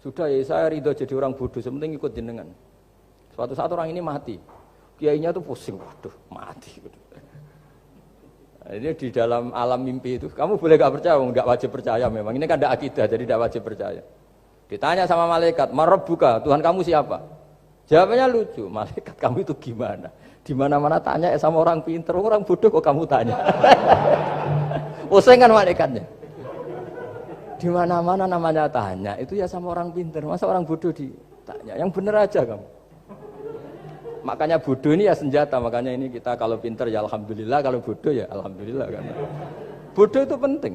Sudah ya saya ridho jadi orang bodoh, sementing ikut jenengan. Suatu saat orang ini mati, kiainya tuh pusing, waduh mati. Nah, ini di dalam alam mimpi itu, kamu boleh gak percaya, nggak wajib percaya memang. Ini kan ada akidah, jadi tidak wajib percaya. Ditanya sama malaikat, Marabbuka, Tuhan kamu siapa? Jawabannya lucu, malaikat kamu itu gimana? Di mana-mana tanya sama orang pinter, orang bodoh kok kamu tanya? Pusing kan malaikatnya. Di mana-mana namanya tanya, itu ya sama orang pinter, masa orang bodoh ditanya? Yang bener aja kamu. Makanya bodoh ini ya senjata, makanya ini kita kalau pinter ya alhamdulillah, kalau bodoh ya alhamdulillah. Karena bodoh itu penting.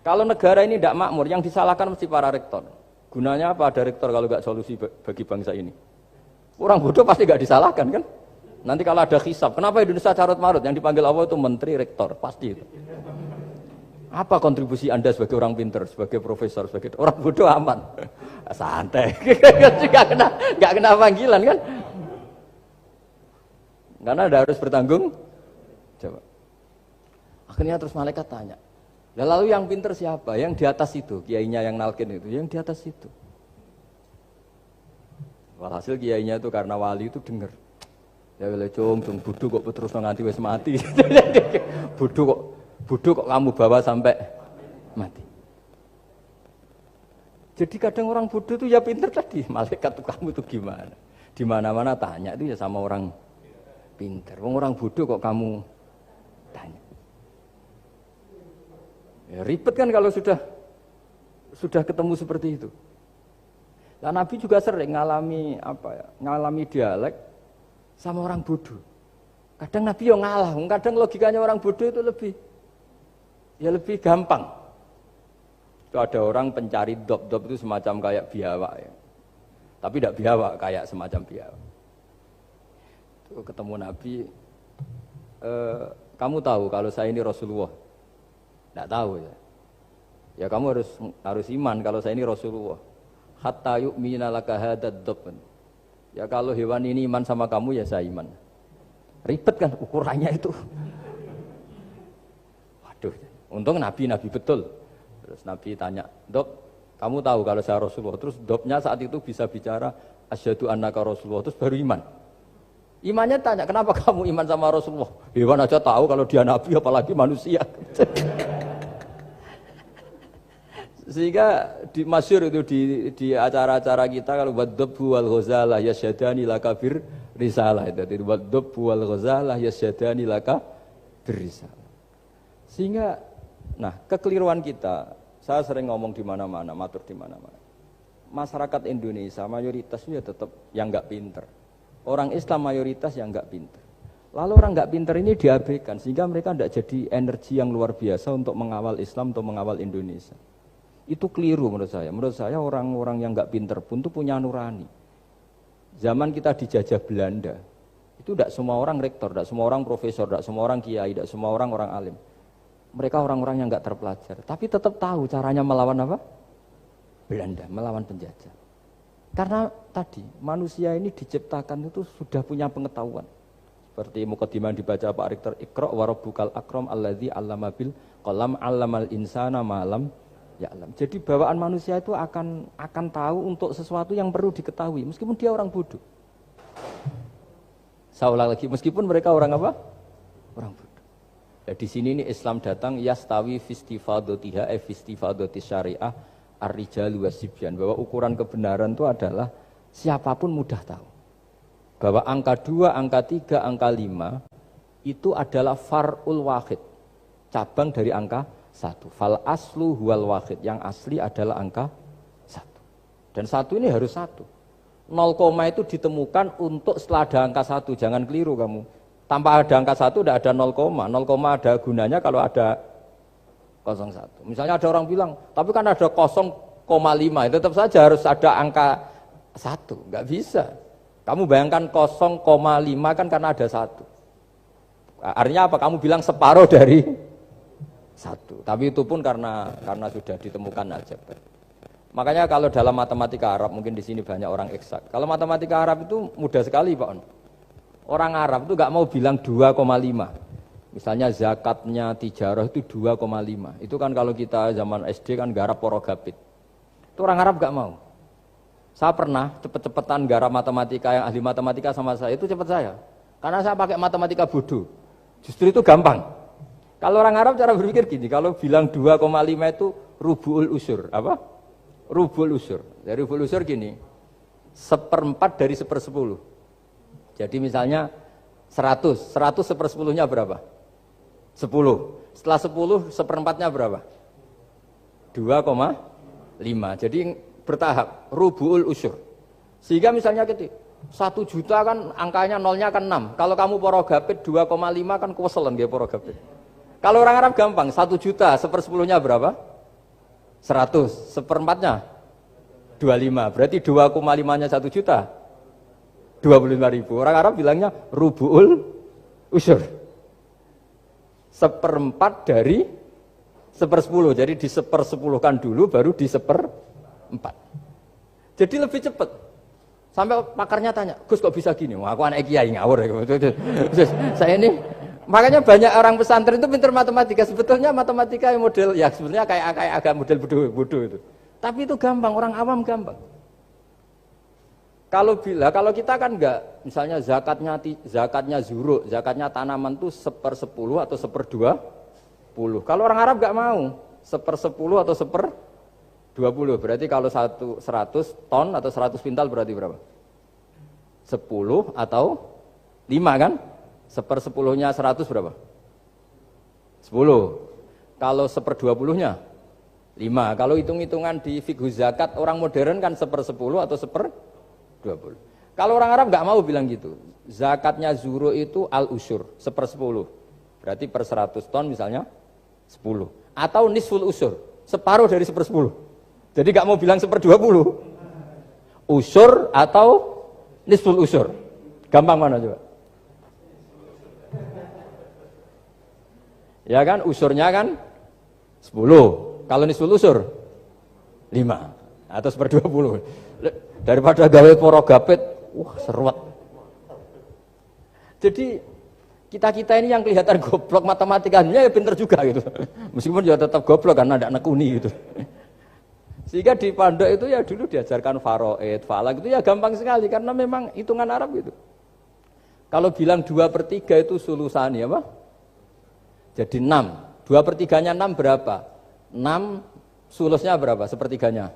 Kalau negara ini tidak makmur, yang disalahkan mesti para rektor. Gunanya apa ada rektor kalau nggak solusi bagi bangsa ini? Orang bodoh pasti nggak disalahkan kan? Nanti kalau ada hisab, kenapa Indonesia carut marut? Yang dipanggil Allah itu menteri rektor, pasti itu. Apa kontribusi Anda sebagai orang pinter, sebagai profesor, sebagai orang bodoh aman? Santai, nggak kena panggilan kan? Karena Anda harus bertanggung jawab. Akhirnya terus malaikat tanya, lalu yang pinter siapa? Yang di atas itu, kiainya yang nalkin itu, yang di atas itu. Walhasil kiainya itu karena wali itu dengar. Ya wele cung bodoh kok terus nganti wis mati. bodoh kok kamu bawa sampai mati. Jadi kadang orang bodoh itu ya pinter tadi, malaikat tuh kamu tuh gimana? Di mana-mana tanya itu ya sama orang pinter. Orang bodoh kok kamu tanya. Ya, ribet kan kalau sudah ketemu seperti itu. Nah, Nabi juga sering ngalami dialek sama orang bodoh. Kadang Nabi yang ngalah, kadang logikanya orang bodoh itu lebih gampang. Itu ada orang pencari dop itu semacam kayak biawak ya. Tapi tidak biawak, kayak semacam biawak. Itu ketemu Nabi, kamu tahu kalau saya ini Rasulullah? Tidak tahu ya. Ya kamu harus iman kalau saya ini Rasulullah. Hatta yu'mina laka hadad dop. Ya kalau hewan ini iman sama kamu ya saya iman. Ribet kan ukurannya itu. Waduh, untung Nabi betul. Terus Nabi tanya, Dop, kamu tahu kalau saya Rasulullah? Terus Dopnya saat itu bisa bicara, asyhadu annaka Rasulullah, terus baru iman. Imannya tanya, kenapa kamu iman sama Rasulullah? Hewan aja tahu kalau dia Nabi, apalagi manusia. Sehingga masyhur itu di acara-acara kita kalau wadhabbu wal ghazalah yasyadani laka bir risalah itu wadhabbu wal ghazalah yasyadani laka bir risalah. Sehingga kekeliruan kita, saya sering ngomong di mana-mana, matur di mana-mana. Masyarakat Indonesia mayoritas ya tetap yang enggak pinter. Orang Islam mayoritas yang enggak pinter. Lalu orang enggak pinter ini diabaikan sehingga mereka enggak jadi energi yang luar biasa untuk mengawal Islam atau mengawal Indonesia. Itu keliru menurut saya. Menurut saya orang-orang yang nggak pinter pun tuh punya nurani. Zaman kita dijajah Belanda, itu tidak semua orang rektor, tidak semua orang profesor, tidak semua orang kiai, tidak semua orang alim. Mereka orang-orang yang nggak terpelajar, tapi tetap tahu caranya melawan apa? Belanda, melawan penjajah. Karena tadi manusia ini diciptakan itu sudah punya pengetahuan. Seperti mukadimah dibaca Pak Rektor, Iqra wa rabbukal akram alladzi 'allama bil qalam 'allamal insana ma lam ya alam. Jadi bawaan manusia itu akan tahu untuk sesuatu yang perlu diketahui meskipun dia orang bodoh. Saya ulang lagi, meskipun mereka orang apa? Orang bodoh. Di sini ini Islam datang yastawi fistifadatiha fistifadati syariah ar-rijalu wasibyan, bahwa ukuran kebenaran itu adalah siapapun mudah tahu. Bahwa angka 2, angka 3, angka 5 itu adalah far'ul wahid, cabang dari angka 1. Fal aslu huwal wahid, yang asli adalah angka 1. Dan 1 ini harus 1. 0, itu ditemukan untuk setelah ada angka 1. Jangan keliru kamu. Tanpa ada angka 1 tidak ada 0, 0, ada gunanya kalau ada 01. Misalnya ada orang bilang, tapi kan ada 0,5, tetap saja harus ada angka 1, nggak bisa. Kamu bayangkan 0,5 kan karena ada 1. Artinya apa? Kamu bilang separuh dari 1. Tapi itu pun karena sudah ditemukan aja. Makanya kalau dalam matematika Arab, mungkin di sini banyak orang eksak. Kalau matematika Arab itu mudah sekali, Pak. Orang Arab itu nggak mau bilang 2,5. Misalnya zakatnya tijarah itu 2,5. Itu kan kalau kita zaman SD kan garap porogapit. Itu orang Arab nggak mau. Saya pernah cepet-cepetan garap matematika, yang ahli matematika sama saya, itu cepet saya. Karena saya pakai matematika bodoh. Justru itu gampang. Kalau orang Arab cara berpikir gini, kalau bilang 2,5 itu rubu'ul usur. Apa? Rubu'ul usur. Dari rubu'ul usur gini, 1/4 dari 1/10. Jadi misalnya 100 1/10-nya berapa? 10. Setelah 10, 1/4-nya berapa? 2,5. Jadi bertahap, rubu'ul usur. Sehingga misalnya gitu, 1 juta kan angkanya nolnya kan 6. Kalau kamu porogapit 2,5 kan kuweselan dia porogapit. Kalau orang Arab gampang, 1 juta 1/10-nya berapa? 100. 1/4-nya 25. Berarti 2,5-nya 1 juta. 25.000. Orang Arab bilangnya rubu'ul usur. 1/4 dari 1/10. Jadi di 1/10-kan dulu baru di 1/4. Jadi lebih cepat. Sampai pakarnya tanya, Gus kok bisa gini? Wah, aku anak kiai ngawur. Saya ini, makanya banyak orang pesantren itu pintar matematika. Sebetulnya matematika yang model, ya sebenarnya kayak agak model bodoh itu. Tapi itu gampang, orang awam gampang. Kalau kita kan enggak, misalnya zakatnya zuruk, zakatnya tanaman itu 1/10 atau 1/20. Kalau orang Arab enggak mau 1/10 atau 1/20. Berarti kalau 100 ton atau 100 pintal berarti berapa? 10 atau 5 kan? 1/10-nya 100 berapa? 10. Kalau 1/20-nya 5. Kalau hitung-hitungan di fikih zakat orang modern kan 1/10 atau 1/20. Kalau orang Arab nggak mau bilang gitu. Zakatnya zuro itu al-usur, 1/10. Berarti per 100 ton misalnya 10. Atau nisful usur, separuh dari 1/10. Jadi nggak mau bilang 1/20. Usur atau nisful usur. Gampang mana coba? Ya kan, usurnya kan 10. Kalau nisful usur 5 atau 1/20. Daripada gawe porogapit, wah seruat. Jadi kita ini yang kelihatan goblok matematikanya ya pinter juga gitu. Meskipun ya tetap goblok karena tidak nekuni gitu. Sehingga di pondok itu ya dulu diajarkan faraid, falak itu ya gampang sekali karena memang hitungan Arab gitu. Kalau bilang 2/3 itu sulusani apa? Jadi 6. 2/3-nya 6 berapa? 6 sulusnya berapa? Sepertiganya?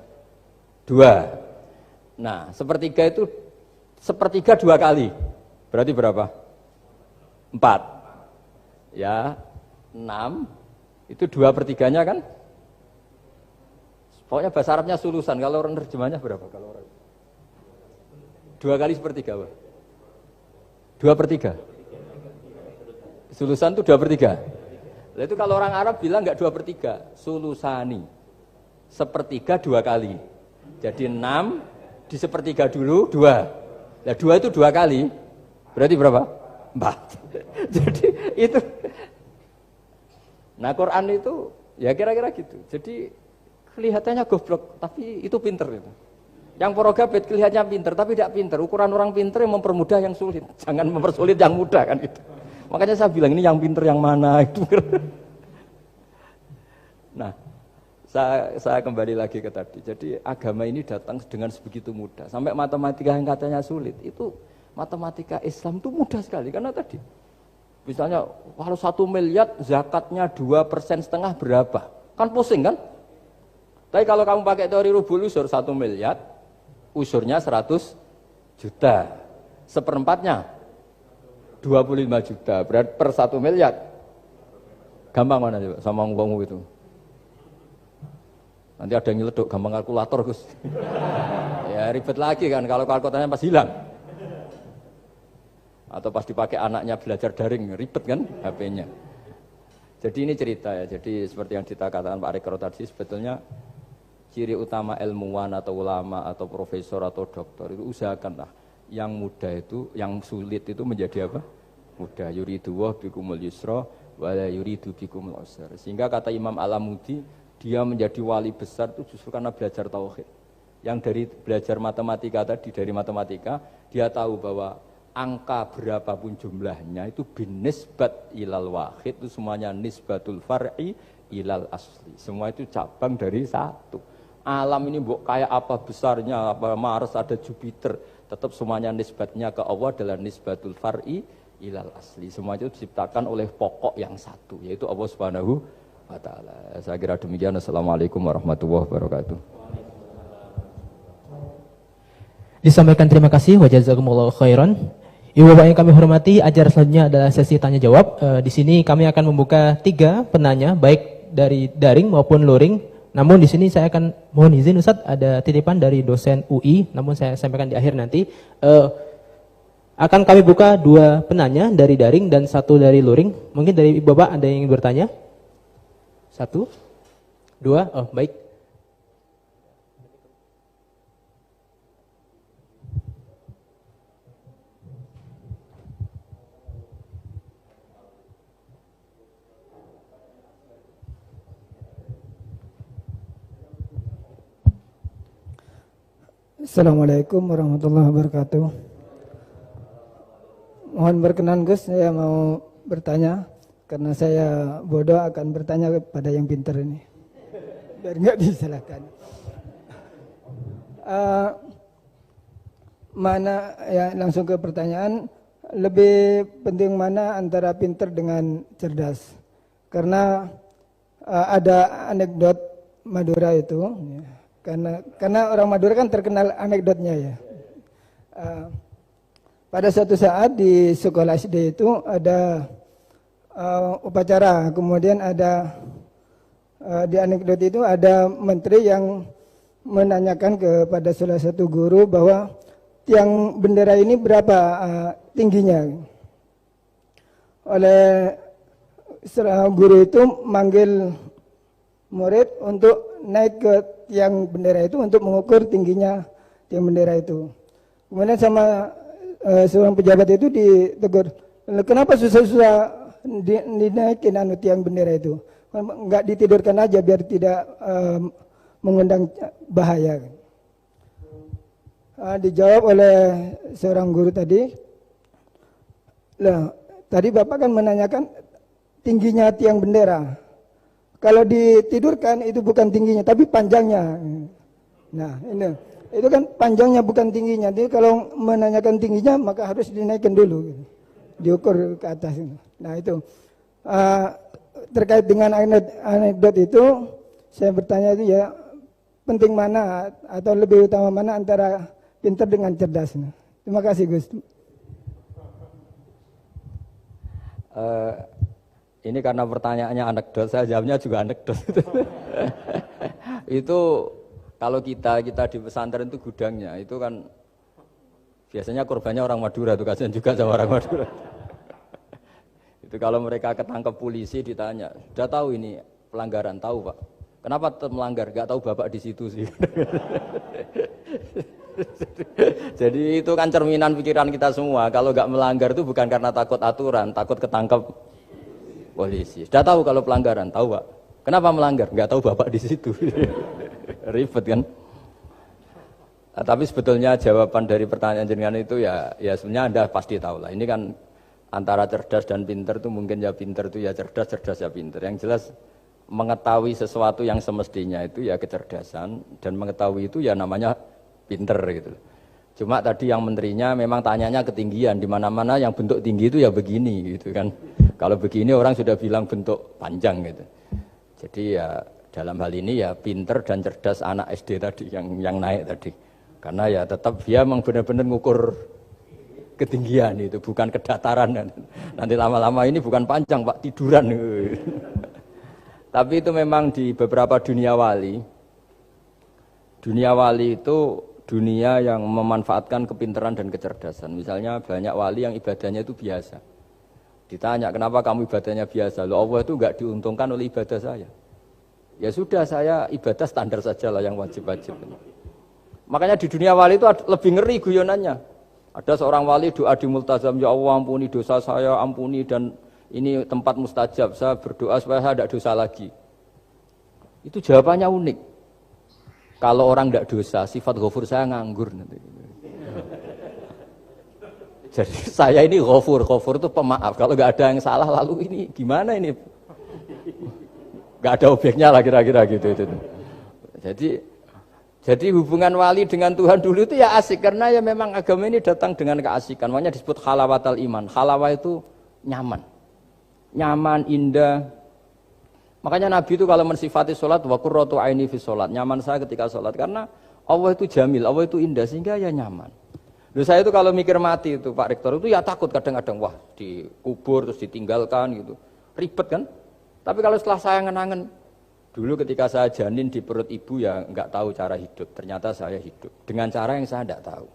2. Nah, sepertiga itu sepertiga 2 kali. Berarti berapa? 4. Ya, 6 itu 2/3-nya kan? Pokoknya bahasa Arabnya sulusan. Kalau orang terjemahnya berapa? Kalau orang 2 kali sepertiga, Pak. 2/3. Sulusan itu 2/3. Nah, itu kalau orang Arab bilang enggak 2/3, sulusani. Sepertiga 2 kali. Jadi 6 di sepertiga dulu 2. Nah 2 itu 2 kali. Berarti berapa? 4. Jadi itu. Nah Quran itu ya kira-kira gitu. Jadi kelihatannya goblok, tapi itu pinter itu. Yang porogabit kelihatannya pinter, tapi tidak pinter. Ukuran orang pinter yang mempermudah yang sulit. Jangan mempersulit yang mudah kan itu. Makanya saya bilang ini yang pinter yang mana itu. Nah, saya kembali lagi ke tadi. Jadi agama ini datang dengan sebegitu mudah. Sampai matematika yang katanya sulit, itu matematika Islam itu mudah sekali. Karena tadi, misalnya kalau 1 miliar zakatnya 2,5% berapa? Kan pusing kan? Tapi kalau kamu pakai teori rubul usur 1 miliar, usurnya 100 juta. 1/4-nya 25 juta. Berarti per 1 miliar. Gampang mana coba sama ngomong itu? Nanti ada yang nyeleduk, gampang kalkulator Gus. Ya ribet lagi kan, kalau kalkulatornya pas hilang. Atau pas dipakai anaknya belajar daring, ribet kan HP-nya. Jadi ini cerita ya, jadi seperti yang dikatakan Pak Rekro tadi, sebetulnya ciri utama ilmuwan atau ulama atau profesor atau doktor itu usahakanlah yang mudah itu, yang sulit itu menjadi apa? Mudah. Yuridu wa bikumul yusra wa la yuridu bikumul usra. Sehingga kata Imam Alamudi, dia menjadi wali besar itu justru karena belajar tauhid. Yang dari belajar matematika tadi, dari matematika dia tahu bahwa angka berapapun jumlahnya itu binisbat ilal wahid, itu semuanya nisbatul far'i ilal asli. Semua itu cabang dari satu. Alam ini kayak apa besarnya, apa Mars, ada Jupiter, tetap semuanya nisbatnya ke Allah adalah nisbatul far'i ilal asli. Semua itu diciptakan oleh pokok yang satu, yaitu Allah Subhanahu wa ta'ala. Saya kira demikian. Assalamualaikum warahmatullahi wabarakatuh. Disampaikan terima kasih wa jazakumullahu khairan. Ibu Bapak yang kami hormati, acara selanjutnya adalah sesi tanya jawab. Di sini kami akan membuka 3 penanya, baik dari daring maupun luring. Namun di sini saya akan mohon izin Ustadz, ada titipan dari dosen UI, namun saya sampaikan di akhir nanti. Akan kami buka 2 penanya dari daring dan 1 dari luring. Mungkin dari Ibu Bapak ada yang ingin bertanya? 1, 2, oh baik. Assalamualaikum warahmatullahi wabarakatuh. Mohon berkenan Gus, saya mau bertanya karena saya bodoh akan bertanya kepada yang pintar ini, biar nggak disalahkan. Mana ya, langsung ke pertanyaan, lebih penting mana antara pintar dengan cerdas? Karena ada anekdot Madura itu. Ya. Karena orang Madura kan terkenal anekdotnya ya. Pada suatu saat di sekolah SD itu ada upacara, kemudian ada di anekdot itu ada menteri yang menanyakan kepada salah satu guru bahwa tiang bendera ini berapa tingginya. Oleh guru itu manggil murid untuk naik ke tiang bendera itu untuk mengukur tingginya tiang bendera itu. Kemudian sama seorang pejabat itu ditegur, kenapa susah-susah dinaikin tiang bendera itu? Enggak ditidurkan aja biar tidak mengundang bahaya. Dijawab oleh seorang guru tadi, lah tadi Bapak kan menanyakan tingginya tiang bendera. Kalau ditidurkan itu bukan tingginya, tapi panjangnya. Nah, ini itu kan panjangnya bukan tingginya. Jadi kalau menanyakan tingginya maka harus dinaikkan dulu, diukur ke atas. Nah itu terkait dengan anekdot itu, saya bertanya itu ya penting mana atau lebih utama mana antara pintar dengan cerdas. Terima kasih Gus. Ini karena pertanyaannya anekdot, saya jawabnya juga anekdot. Itu kalau kita di pesantren itu gudangnya, itu kan biasanya korbannya orang Madura, tuh kasihan juga sama orang Madura. Itu kalau mereka ketangkep polisi ditanya, sudah tahu ini pelanggaran, tahu Pak? Kenapa tetap melanggar? Gak tahu Bapak di situ sih. Jadi itu kan cerminan pikiran kita semua. Kalau gak melanggar itu bukan karena takut aturan, takut ketangkep polisi. Sudah tahu kalau pelanggaran, tahu Pak. Kenapa melanggar? Enggak tahu Bapak di situ. Ribet kan? Nah, tapi sebetulnya jawaban dari pertanyaan jenengan itu ya sebenarnya Anda pasti tahu lah. Ini kan antara cerdas dan pinter itu mungkin ya pinter itu ya cerdas, cerdas ya pinter. Yang jelas mengetahui sesuatu yang semestinya itu ya kecerdasan, dan mengetahui itu ya namanya pinter gitu. Cuma tadi yang menterinya memang tanyanya ketinggian, di mana-mana yang bentuk tinggi itu ya begini gitu kan. Kalau begini orang sudah bilang bentuk panjang gitu. Jadi ya dalam hal ini ya pinter dan cerdas anak SD tadi yang naik tadi. Karena ya tetap dia memang benar-benar ngukur ketinggian itu, bukan kedataran. Nanti lama-lama ini bukan panjang Pak, tiduran. Tapi itu memang di beberapa dunia wali itu dunia yang memanfaatkan kepintaran dan kecerdasan. Misalnya banyak wali yang ibadahnya itu biasa. Ditanya, kenapa kamu ibadahnya biasa? Loh, Allah itu enggak diuntungkan oleh ibadah saya. Ya sudah, saya ibadah standar saja lah yang wajib-wajib. Makanya di dunia wali itu lebih ngeri guyonannya. Ada seorang wali doa di multazam, ya Allah ampuni dosa saya, ampuni, dan ini tempat mustajab, saya berdoa supaya saya tidak dosa lagi. Itu jawabannya unik. Kalau orang tidak dosa, sifat ghafur saya nganggur. Jadi saya ini ghafur itu pemaaf. Kalau nggak ada yang salah, lalu ini gimana ini? Nggak ada objeknya lah kira-kira gitu. Jadi hubungan wali dengan Tuhan dulu itu ya asik, karena ya memang agama ini datang dengan keasikan. Makanya disebut halawatal iman. Halawah itu nyaman, indah. Makanya Nabi itu kalau mensifati sholat, wa qurratu aini fi sholat, nyaman saya ketika sholat, karena Allah itu jamil, Allah itu indah, sehingga ya nyaman. Lalu saya itu kalau mikir mati itu Pak Rektor itu ya takut kadang-kadang, wah dikubur terus ditinggalkan gitu, ribet kan. Tapi kalau setelah saya ngenangen, dulu ketika saya janin di perut ibu ya nggak tahu cara hidup, ternyata saya hidup dengan cara yang saya nggak tahu.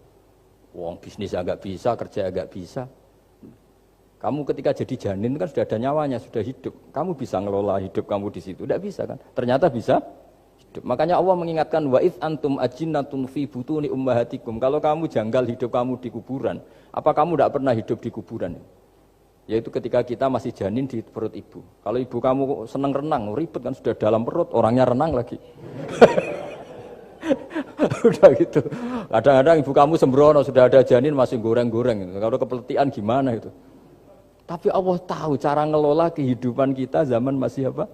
Wong bisnis agak bisa, kerja agak bisa. Kamu ketika jadi janin kan sudah ada nyawanya, sudah hidup. Kamu bisa ngelola hidup kamu di situ. Tidak bisa kan? Ternyata bisa hidup. Makanya Allah mengingatkan wa id antum ajinnatun fi butuni ummahatikum. Kalau kamu janggal hidup kamu di kuburan, apa kamu tidak pernah hidup di kuburan? Yaitu ketika kita masih janin di perut ibu. Kalau ibu kamu senang renang, ribet kan, sudah dalam perut, orangnya renang lagi. Udah gitu. Kadang-kadang ibu kamu sembrono, sudah ada janin masih goreng-goreng. Kalau kepeletian gimana itu? Tapi Allah tahu cara ngelola kehidupan kita zaman masih apa?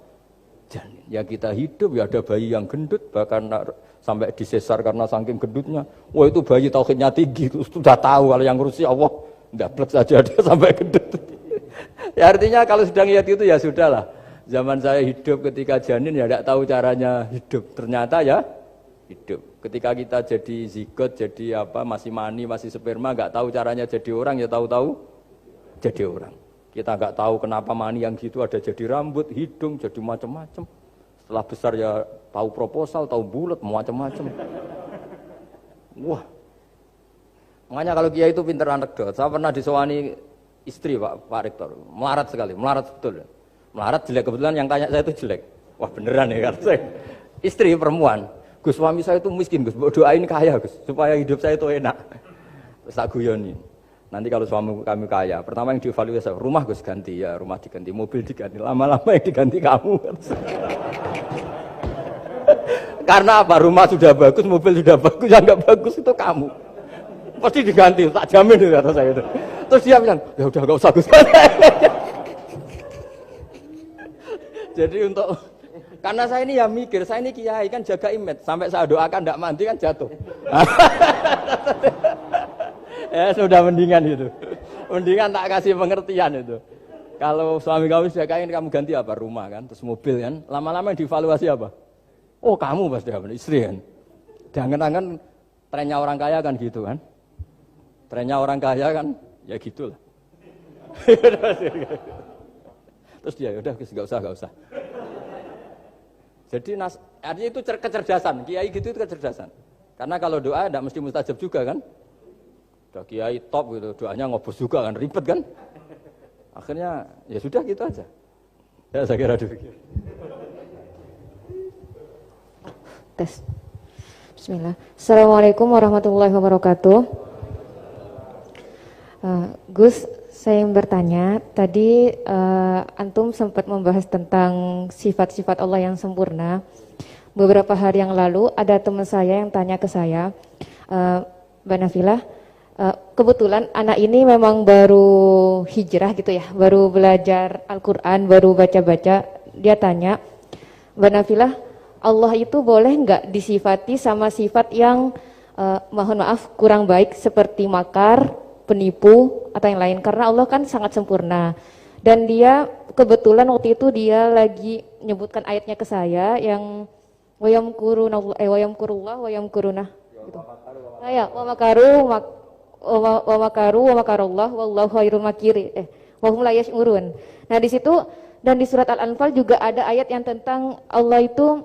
Janin. Ya kita hidup, ya ada bayi yang gendut, bahkan sampai disesar karena saking gendutnya. Wah itu bayi tauhidnya tinggi, sudah tahu kalau yang ngurusi Allah, ndablek saja ada sampai gendut. Ya artinya kalau sedang lihat itu ya sudahlah. Zaman saya hidup ketika janin ya tidak tahu caranya hidup. Ternyata ya hidup. Ketika kita jadi zigot, jadi apa, masih mani, masih sperma, nggak tahu caranya jadi orang, ya tahu-tahu jadi orang. Kita nggak tahu kenapa mani yang gitu ada jadi rambut, hidung, jadi macam-macam. Setelah besar ya tahu proposal, tahu bulat, macam-macam. Wah. Makanya kalau kiai itu pinter anekdot. Saya pernah disowani istri Pak Rektor, melarat sekali, melarat betul. Melarat jelek, kebetulan yang tanya saya itu jelek. Wah beneran ya kan saya. Istri perempuan, Gus suami saya itu miskin Gus, doain kaya Gus, supaya hidup saya itu enak. Terus tak guyoni. Nanti kalau suami kami kaya, pertama yang dievaluasi, rumah Gus ganti, ya rumah diganti, mobil diganti, lama-lama yang diganti kamu. Karena apa? Rumah sudah bagus, mobil sudah bagus, yang nggak bagus itu kamu. Pasti diganti, tak jamin itu kata saya itu. Terus dia bilang, ya udah nggak usah Gus. Jadi untuk, karena saya ini ya mikir, saya ini kiai kan jaga image, sampai saya doakan tidak mandi kan jatuh. Ya sudah mendingan itu, mendingan tak kasih pengertian itu. Kalau suami kamu sudah kaya, kamu ganti apa? Rumah kan, terus mobil kan. Lama-lama yang dievaluasi apa? Oh kamu pasti apa? Istri kan. Jangan-jangan trennya orang kaya kan gitu kan. Trennya orang kaya kan, ya gitulah. Terus dia udah nggak usah. Jadi artinya itu kecerdasan. Kiai gitu itu kecerdasan. Karena kalau doa tidak mesti mustajab juga kan. Udah kiai top gitu, doanya ngobos juga kan, ribet kan. Akhirnya ya sudah gitu aja. Ya saya kira demikian. Tes. Bismillah. Assalamualaikum warahmatullahi wabarakatuh. Gus, saya yang bertanya, tadi antum sempat membahas tentang sifat-sifat Allah yang sempurna. Beberapa hari yang lalu ada teman saya yang tanya ke saya, Mbak Nafilah, kebetulan anak ini memang baru hijrah gitu ya, baru belajar Al-Quran, baru baca-baca. Dia tanya, Mbak Nafilah, Allah itu boleh nggak disifati sama sifat yang mohon maaf kurang baik seperti makar, penipu atau yang lain? Karena Allah kan sangat sempurna. Dan dia kebetulan waktu itu dia lagi menyebutkan ayatnya ke saya yang wayamkurullah wayamkuruna gitu. Ya, wa makarullah wallahu khairul makiri. Wa hum la yash'urun. Nah, di situ dan di surat Al-Anfal juga ada ayat yang tentang Allah itu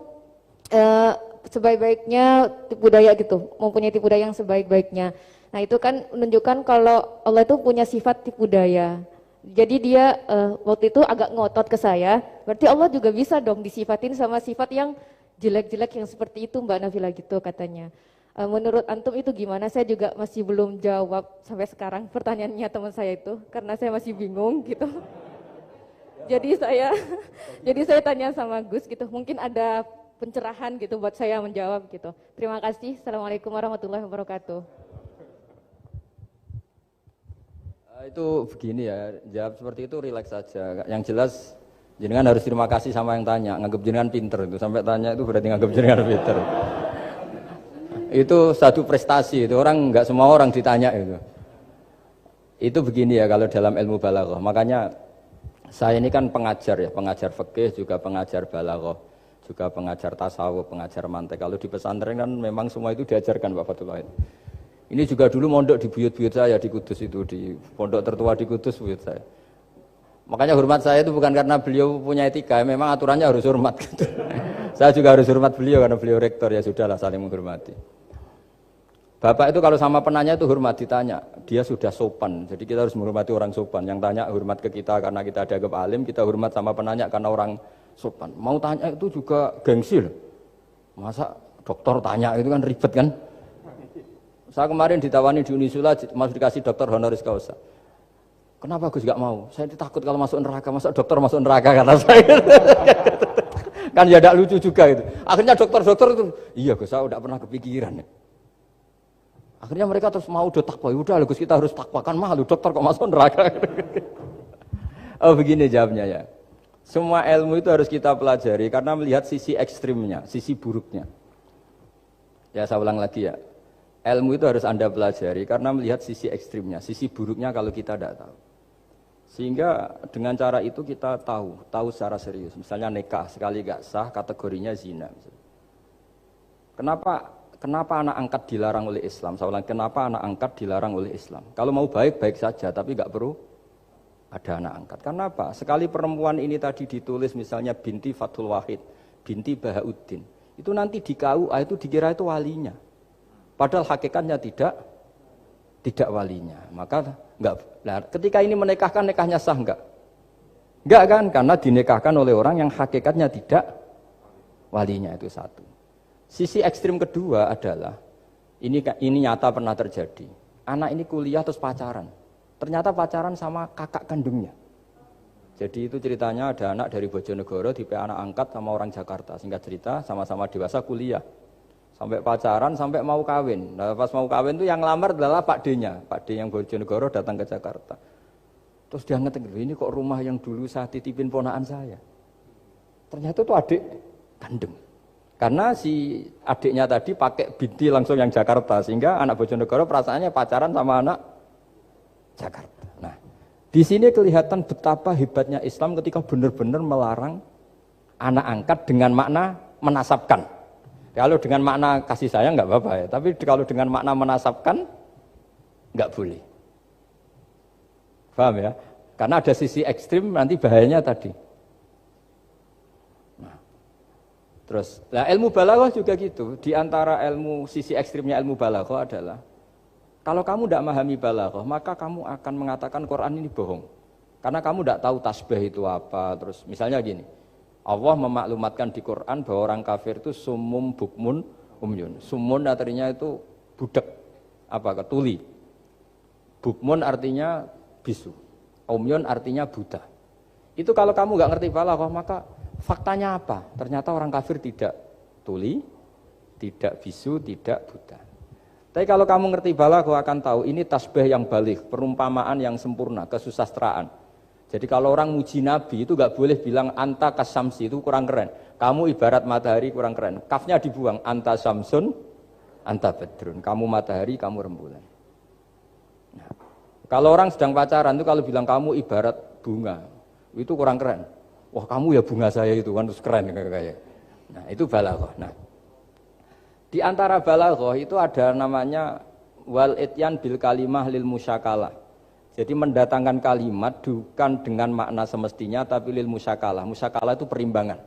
sebaik-baiknya tipu daya gitu, mempunyai tipu daya yang sebaik-baiknya. Nah itu kan menunjukkan kalau Allah itu punya sifat tipu daya. Jadi dia waktu itu agak ngotot ke saya, berarti Allah juga bisa dong disifatin sama sifat yang jelek-jelek yang seperti itu Mbak Nafila gitu katanya. Menurut Antum itu gimana? Saya juga masih belum jawab sampai sekarang pertanyaannya teman saya itu, karena saya masih bingung gitu. Jadi saya tanya sama Gus gitu, mungkin ada pencerahan gitu buat saya menjawab gitu. Terima kasih. Assalamualaikum warahmatullahi wabarakatuh. Itu begini ya, jawab seperti itu rileks saja. Yang jelas jenengan harus terima kasih sama yang tanya, nganggap jenengan pinter itu. Sampai tanya itu berarti nganggap jenengan pinter. Itu satu prestasi, itu orang nggak semua orang ditanya itu. Itu begini ya kalau dalam ilmu balaghah. Makanya saya ini kan pengajar ya, pengajar fikih juga pengajar balaghah, juga pengajar tasawuf, pengajar mantek. Kalau di pesantren kan memang semua itu diajarkan Pak Fatullah. Ini juga dulu mondok di buyut-buyut saya di Kudus itu, di pondok tertua di Kudus buyut saya. Makanya hormat saya itu bukan karena beliau punya etika, memang aturannya harus hormat gitu. Saya juga harus hormat beliau karena beliau rektor, ya sudahlah saling menghormati. Bapak itu kalau sama penanya itu hormat, ditanya, dia sudah sopan. Jadi kita harus menghormati orang sopan. Yang tanya hormat ke kita karena kita dianggap alim, kita hormat sama penanya karena orang sopan. Mau tanya itu juga gengsi loh. Masa dokter tanya itu kan ribet kan? Saya kemarin ditawani di Unisula, masuk dikasih dokter honoris causa. Kenapa Gus gak mau? Saya takut kalau masuk neraka, masa dokter masuk neraka kata saya. Kan ya tidak lucu juga itu. Akhirnya dokter-dokter itu, iya Gus, saya udah pernah kepikiran. Akhirnya mereka terus mau udah takwa, udah Gus kita harus takwa, kan malu dokter kok masuk neraka. Oh begini jawabnya ya. Semua ilmu itu harus kita pelajari karena melihat sisi ekstrimnya, sisi buruknya. Ya saya ulang lagi ya. Ilmu itu harus Anda pelajari karena melihat sisi ekstrimnya, sisi buruknya kalau kita tidak tahu. Sehingga dengan cara itu kita tahu secara serius. Misalnya nikah sekali gak sah kategorinya zina. Kenapa anak angkat dilarang oleh Islam? Saya ulang, kenapa anak angkat dilarang oleh Islam? Kalau mau baik-baik saja, tapi gak perlu ada anak angkat. Karena apa? Sekali perempuan ini tadi ditulis misalnya binti Fathul Wahid, binti Bahauddin. Itu nanti di KUA itu dikira itu walinya. Padahal hakikatnya tidak walinya. Maka enggak. Nah, ketika ini menikahkan, nikahnya sah enggak? Enggak kan? Karena dinikahkan oleh orang yang hakikatnya tidak walinya, itu satu. Sisi ekstrim kedua adalah ini nyata pernah terjadi. Anak ini kuliah terus pacaran. Ternyata pacaran sama kakak kandungnya. Jadi itu ceritanya ada anak dari Bojonegoro tipe anak angkat sama orang Jakarta. Singkat cerita sama-sama dewasa kuliah. Sampai pacaran, sampai mau kawin. Nah, pas mau kawin itu yang lamar adalah Pak D-nya. Pak D yang Bojonegoro datang ke Jakarta. Terus dia ngetek, ini kok rumah yang dulu saya titipin ponakan saya. Ternyata itu adik kandung. Karena si adiknya tadi pakai binti langsung yang Jakarta. Sehingga anak Bojonegoro perasaannya pacaran sama anak Jakarta. Nah, di sini kelihatan betapa hebatnya Islam ketika benar-benar melarang anak angkat dengan makna menasabkan. Kalau dengan makna kasih sayang nggak apa-apa ya, tapi kalau dengan makna menasabkan nggak boleh. Paham ya? Karena ada sisi ekstrim nanti bahayanya tadi. Nah, terus, ilmu balaghah juga gitu. Di antara sisi ekstrimnya ilmu balaghah adalah kalau kamu tidak memahami balaghah, maka kamu akan mengatakan Quran ini bohong. Karena kamu tidak tahu tasbih itu apa. Terus misalnya gini. Allah memaklumatkan di Quran bahwa orang kafir itu sumum bukmun umyun. Sumun artinya itu budak, tuli. Bukmun artinya bisu. Umyun artinya buta. Itu kalau kamu nggak ngerti balaghah, maka faktanya apa? Ternyata orang kafir tidak tuli, tidak bisu, tidak buta. Tapi kalau kamu ngerti balaghah akan tahu ini tasbih yang baligh, perumpamaan yang sempurna, kesusastraan. Jadi kalau orang muji Nabi itu gak boleh bilang anta kasamsi, itu kurang keren. Kamu ibarat matahari kurang keren. Kafnya dibuang, anta samsun, anta badrun. Kamu matahari, kamu rembulan. Nah, kalau orang sedang pacaran itu kalau bilang kamu ibarat bunga, itu kurang keren. Wah kamu ya bunga saya itu kan terus keren kayak. Nah itu balaghah. Nah, di antara balaghah itu ada namanya wal ityan bil kalimah lil musyakalah. Jadi mendatangkan kalimat bukan dengan makna semestinya tapi lil musyakalah. Musyakalah itu perimbangan.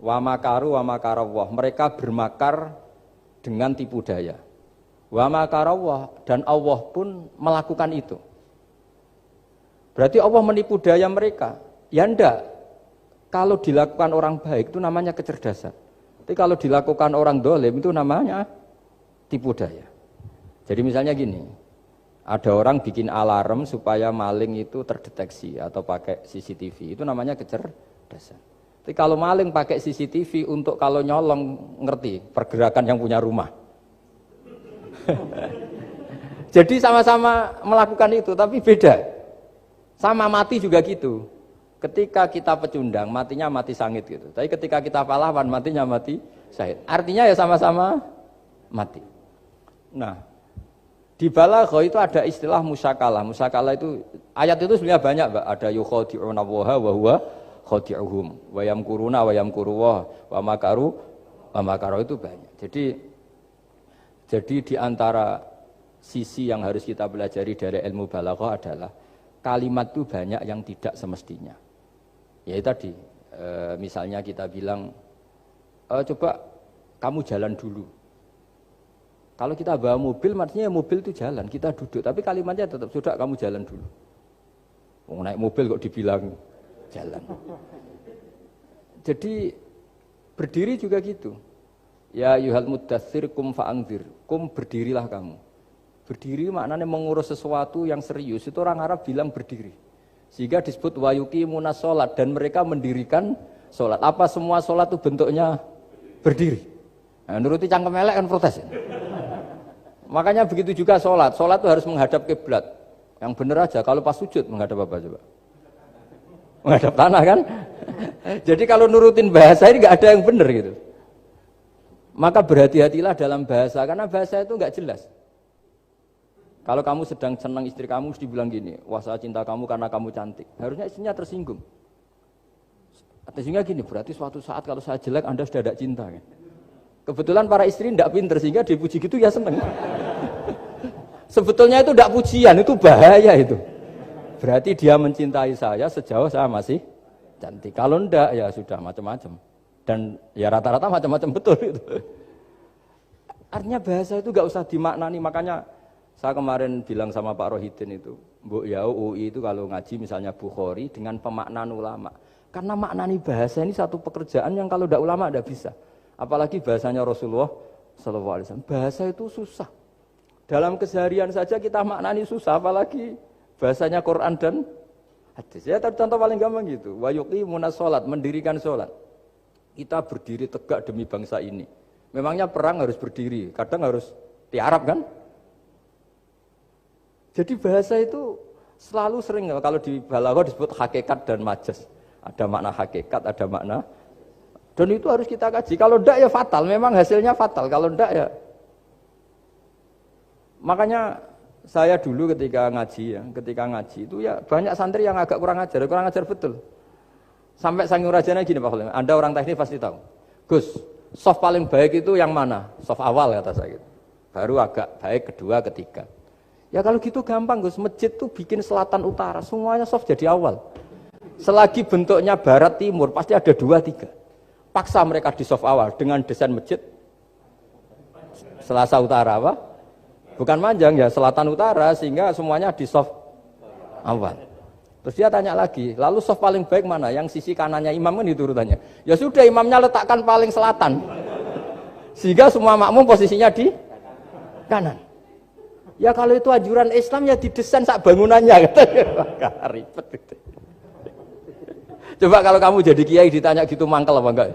Wa makaru wa makarawah. Mereka bermakar dengan tipu daya. Wa makarawah, dan Allah pun melakukan itu. Berarti Allah menipu daya mereka. Ya enggak. Kalau dilakukan orang baik itu namanya kecerdasan. Tapi kalau dilakukan orang dolim itu namanya tipu daya. Jadi misalnya gini, ada orang bikin alarm supaya maling itu terdeteksi atau pakai CCTV. Itu namanya kecerdasan. Tapi kalau maling pakai CCTV untuk kalau nyolong, ngerti pergerakan yang punya rumah. Jadi sama-sama melakukan itu, tapi beda. Sama mati juga gitu. Ketika kita pecundang, matinya mati sangit gitu. Tapi ketika kita pahlawan, matinya mati syahid. Artinya ya sama-sama mati. Nah, di balagha itu ada istilah musyakalah. Musyakalah itu, ayat itu sebenarnya banyak, Mbak. Ada yukhadi'una Allaha wa huwa khadi'uhum. Wa yamkuruna wa yamkuruwah. Wa makaru wa makaru, itu banyak. Jadi di antara sisi yang harus kita pelajari dari ilmu balagha adalah kalimat itu banyak yang tidak semestinya. Ya tadi, misalnya kita bilang, coba kamu jalan dulu. Kalau kita bawa mobil, maksudnya mobil itu jalan, kita duduk. Tapi kalimatnya tetap, sudah kamu jalan dulu. Mau naik mobil kok dibilang jalan. Jadi berdiri juga gitu. Ya yuhal muddatsir kum fa'anzir. Kum, berdirilah kamu. Berdiri maknanya mengurus sesuatu yang serius. Itu orang Arab bilang berdiri. Sehingga disebut wayuqimuna sholat, dan mereka mendirikan sholat. Apa semua sholat itu bentuknya berdiri? Nah, nuruti cangkem elek kan protes. Makanya begitu juga sholat. Sholat itu harus menghadap kiblat. Yang benar aja. Kalau pas sujud menghadap apa coba? Menghadap tanah kan? Jadi kalau nurutin bahasa ini nggak ada yang benar gitu. Maka berhati-hatilah dalam bahasa, karena bahasa itu nggak jelas. Kalau kamu sedang senang istri kamu, mesti bilang gini, wah saya cinta kamu karena kamu cantik. Harusnya istrinya tersinggung. Sehingga gini, berarti suatu saat kalau saya jelek, Anda sudah tidak cinta. Kan? Kebetulan para istri tidak pinter, sehingga dipuji gitu ya seneng. Sebetulnya itu tidak pujian, itu bahaya itu. Berarti dia mencintai saya sejauh saya masih cantik. Kalau enggak, ya sudah macam-macam. Dan ya rata-rata macam-macam betul itu. Artinya bahasa itu nggak usah dimaknani. Makanya saya kemarin bilang sama Pak Rohidin itu, Mbok ya UI itu kalau ngaji misalnya Bukhari dengan pemaknaan ulama. Karena maknani bahasa ini satu pekerjaan yang kalau tidak ulama tidak bisa. Apalagi bahasanya Rasulullah SAW. Bahasa itu susah. Dalam keseharian saja kita maknani susah, apalagi bahasanya Quran dan hadis. Ya contoh paling gampang gitu. Wa yuqimuna sholat, mendirikan sholat. Kita berdiri tegak demi bangsa ini. Memangnya perang harus berdiri, kadang harus tiarap kan? Jadi bahasa itu selalu sering, kalau di balagha disebut hakikat dan majas. Ada makna hakikat, ada makna. Dan itu harus kita kaji. Kalau enggak ya fatal, memang hasilnya fatal. Kalau enggak ya. Makanya saya dulu ketika ngaji itu ya banyak santri yang agak kurang ajar betul. Sampai Sang Rajana gini Pak Khalil, Anda orang teknik pasti tahu. Gus, soft paling baik itu yang mana? Soft awal kata saya gitu. Baru agak baik kedua, ketiga. Ya kalau gitu gampang Gus, masjid tuh bikin selatan utara, semuanya soft jadi awal. Selagi bentuknya barat timur pasti ada 2, 3. Paksa mereka di soft awal dengan desain masjid selasa utara apa? Bukan manjang ya, selatan utara sehingga semuanya di soft awal. Terus dia tanya lagi, lalu soft paling baik mana? Yang sisi kanannya imam kan itu urutannya. Ya sudah imamnya letakkan paling selatan. Sehingga semua makmum posisinya di kanan. Ya kalau itu anjuran Islam ya didesain sak bangunannya. Ribet gitu. Coba kalau kamu jadi kiai ditanya gitu mangkel apa enggak?